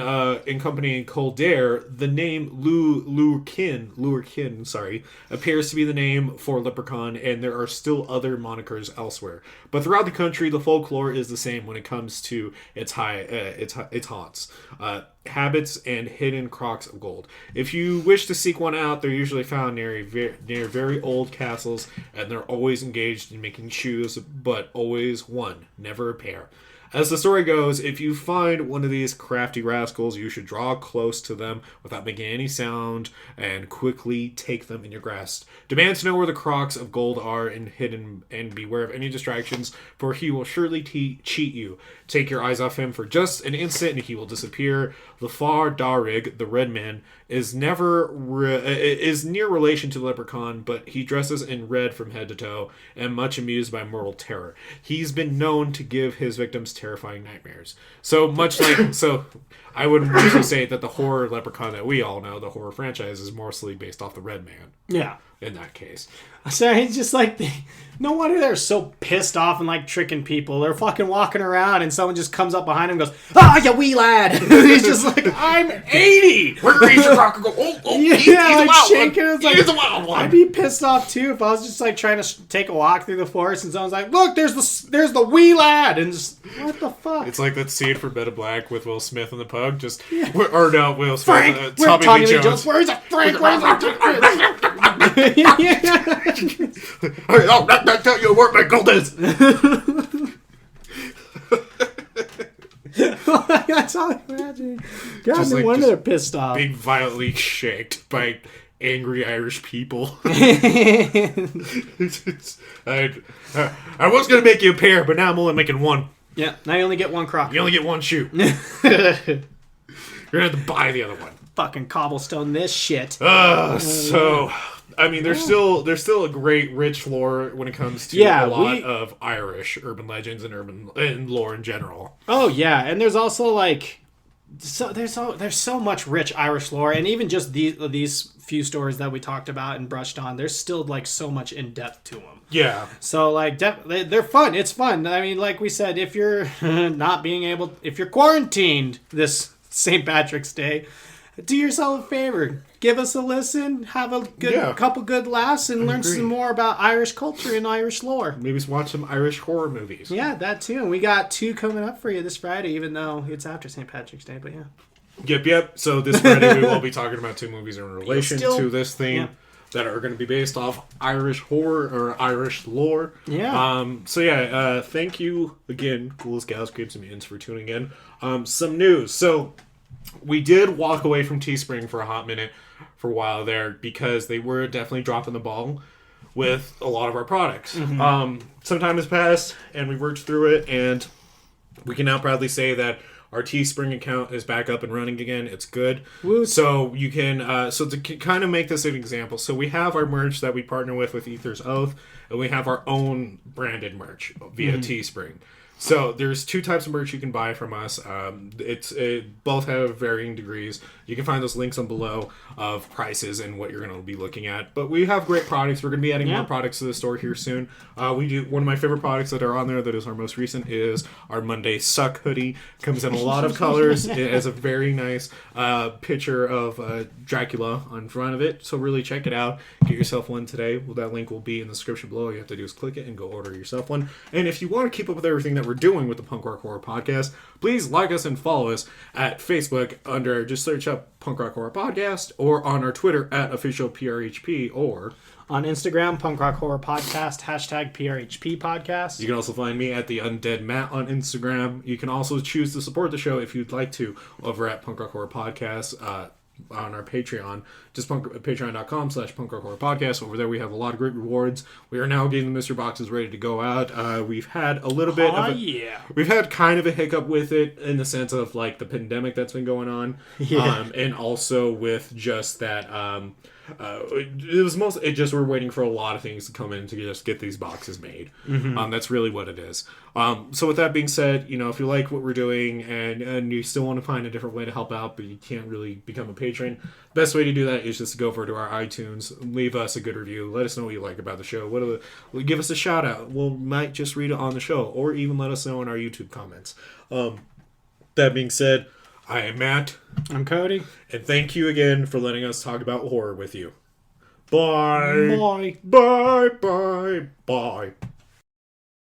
Speaker 2: company Kildare, the name Lurkin appears to be the name for leprechaun, and there are still other monikers elsewhere. But throughout the country, the folklore is the same when it comes to its haunts, habits, and hidden crocks of gold. If you wish to seek one out, they're usually found near very old castles, and they're always engaged in making shoes, but always one, never a pair. As the story goes, if you find one of these crafty rascals, you should draw close to them without making any sound and quickly take them in your grasp. Demand to know where the crocks of gold are and hidden, and beware of any distractions, for he will surely cheat you. Take your eyes off him for just an instant and he will disappear. The Far Darig, the Red Man, is near relation to the Leprechaun, but he dresses in red from head to toe and much amused by mortal terror. He's been known to give his victims terrifying nightmares. So I would mostly say that the horror Leprechaun that we all know, the horror franchise, is mostly based off the Red Man.
Speaker 1: Yeah.
Speaker 2: In that case.
Speaker 1: So he's just like, no wonder they're so pissed off and like tricking people. They're fucking walking around and someone just comes up behind him and goes, "Ah, you wee lad." He's just like, "I'm 80.
Speaker 2: Where is your rock?" Go, he's
Speaker 1: like shaking.
Speaker 2: It's
Speaker 1: like,
Speaker 2: he's a wild one.
Speaker 1: I'd be pissed off too if I was just like trying to take a walk through the forest and someone's like, "Look, there's the wee lad," and just what the fuck?
Speaker 2: It's like that scene from Men in Black with Will Smith and the pug. Just or no, Will Smith,
Speaker 1: Frank,
Speaker 2: Tommy Lee Jones.
Speaker 1: Where's it, Frank? Where's it?
Speaker 2: I'll not tell you where my gold is.
Speaker 1: That's all I imagine. God, no wonder they're pissed off.
Speaker 2: Being violently shanked by angry Irish people. I was going to make you a pair, but now I'm only making one.
Speaker 1: Yeah, now you only get one crock.
Speaker 2: You only get one shoe. You're going to have to buy the other one.
Speaker 1: Fucking cobblestone this shit.
Speaker 2: So... I mean, there's still a great rich lore when it comes to a lot of Irish urban legends and lore in general.
Speaker 1: Oh yeah, and there's also like, there's so much rich Irish lore, and even just these few stories that we talked about and brushed on, there's still like so much in depth to them.
Speaker 2: Yeah.
Speaker 1: So like they're fun. It's fun. I mean, like we said, if you're if you're quarantined this St. Patrick's Day, do yourself a favor. Give us a listen, have a couple good laughs, and learn some more about Irish culture and Irish lore.
Speaker 2: Maybe watch some Irish horror movies.
Speaker 1: Yeah, that too. And we got 2 coming up for you this Friday, even though it's after St. Patrick's Day, but yeah.
Speaker 2: Yep. So this Friday we will be talking about 2 movies in relation to this theme that are going to be based off Irish horror or Irish lore.
Speaker 1: Yeah.
Speaker 2: Thank you again, Ghouls, Gals, Creeps, and Mutants, for tuning in. Some news. So we did walk away from Teespring for a hot minute for a while there because they were definitely dropping the ball with a lot of our products. Mm-hmm. Some time has passed and we've worked through it, and we can now proudly say that our Teespring account is back up and running again. It's good. Woo. So you can, so to kind of make this an example, so we have our merch that we partner with Ether's Oath, and we have our own branded merch via Teespring. So there's two types of merch you can buy from us. Both have varying degrees. You can find those links on below of prices and what you're going to be looking at. But we have great products. We're going to be adding more products to the store here soon. We do one of my favorite products that are on there that is our most recent is our Monday Suck hoodie. Comes in a lot of colors. It has a very nice picture of Dracula on front of it. So really check it out. Get yourself one today. Well, that link will be in the description below. All you have to do is click it and go order yourself one. And if you want to keep up with everything that we're doing with the Punk Rock Horror Podcast, please like us and follow us at Facebook under, just search up Punk Rock Horror Podcast, or on our Twitter at official PRHP, or
Speaker 1: on Instagram, Punk Rock Horror Podcast, hashtag PRHP Podcast.
Speaker 2: You can also find me at the Undead Matt on Instagram. You can also choose to support the show if you'd like to over at Punk Rock Horror Podcast, on our Patreon, just patreon.com/Punk Rock Horror Podcast. Over there we have a lot of great rewards. We are now getting the mystery boxes ready to go out. We've had a little bit we've had kind of a hiccup with it in the sense of like the pandemic that's been going on, and also with just that it just we're waiting for a lot of things to come in to just get these boxes made. That's really what it is. So with that being said, if you like what we're doing and you still want to find a different way to help out, but you can't really become a patron, the best way to do that is just to go over to our iTunes, leave us a good review, let us know what you like about the show, give us a shout out. We might just read it on the show, or even let us know in our YouTube comments. That being said, I am Matt.
Speaker 1: I'm Cody.
Speaker 2: And thank you again for letting us talk about horror with you. Bye.
Speaker 1: Bye.
Speaker 2: Bye. Bye. Bye.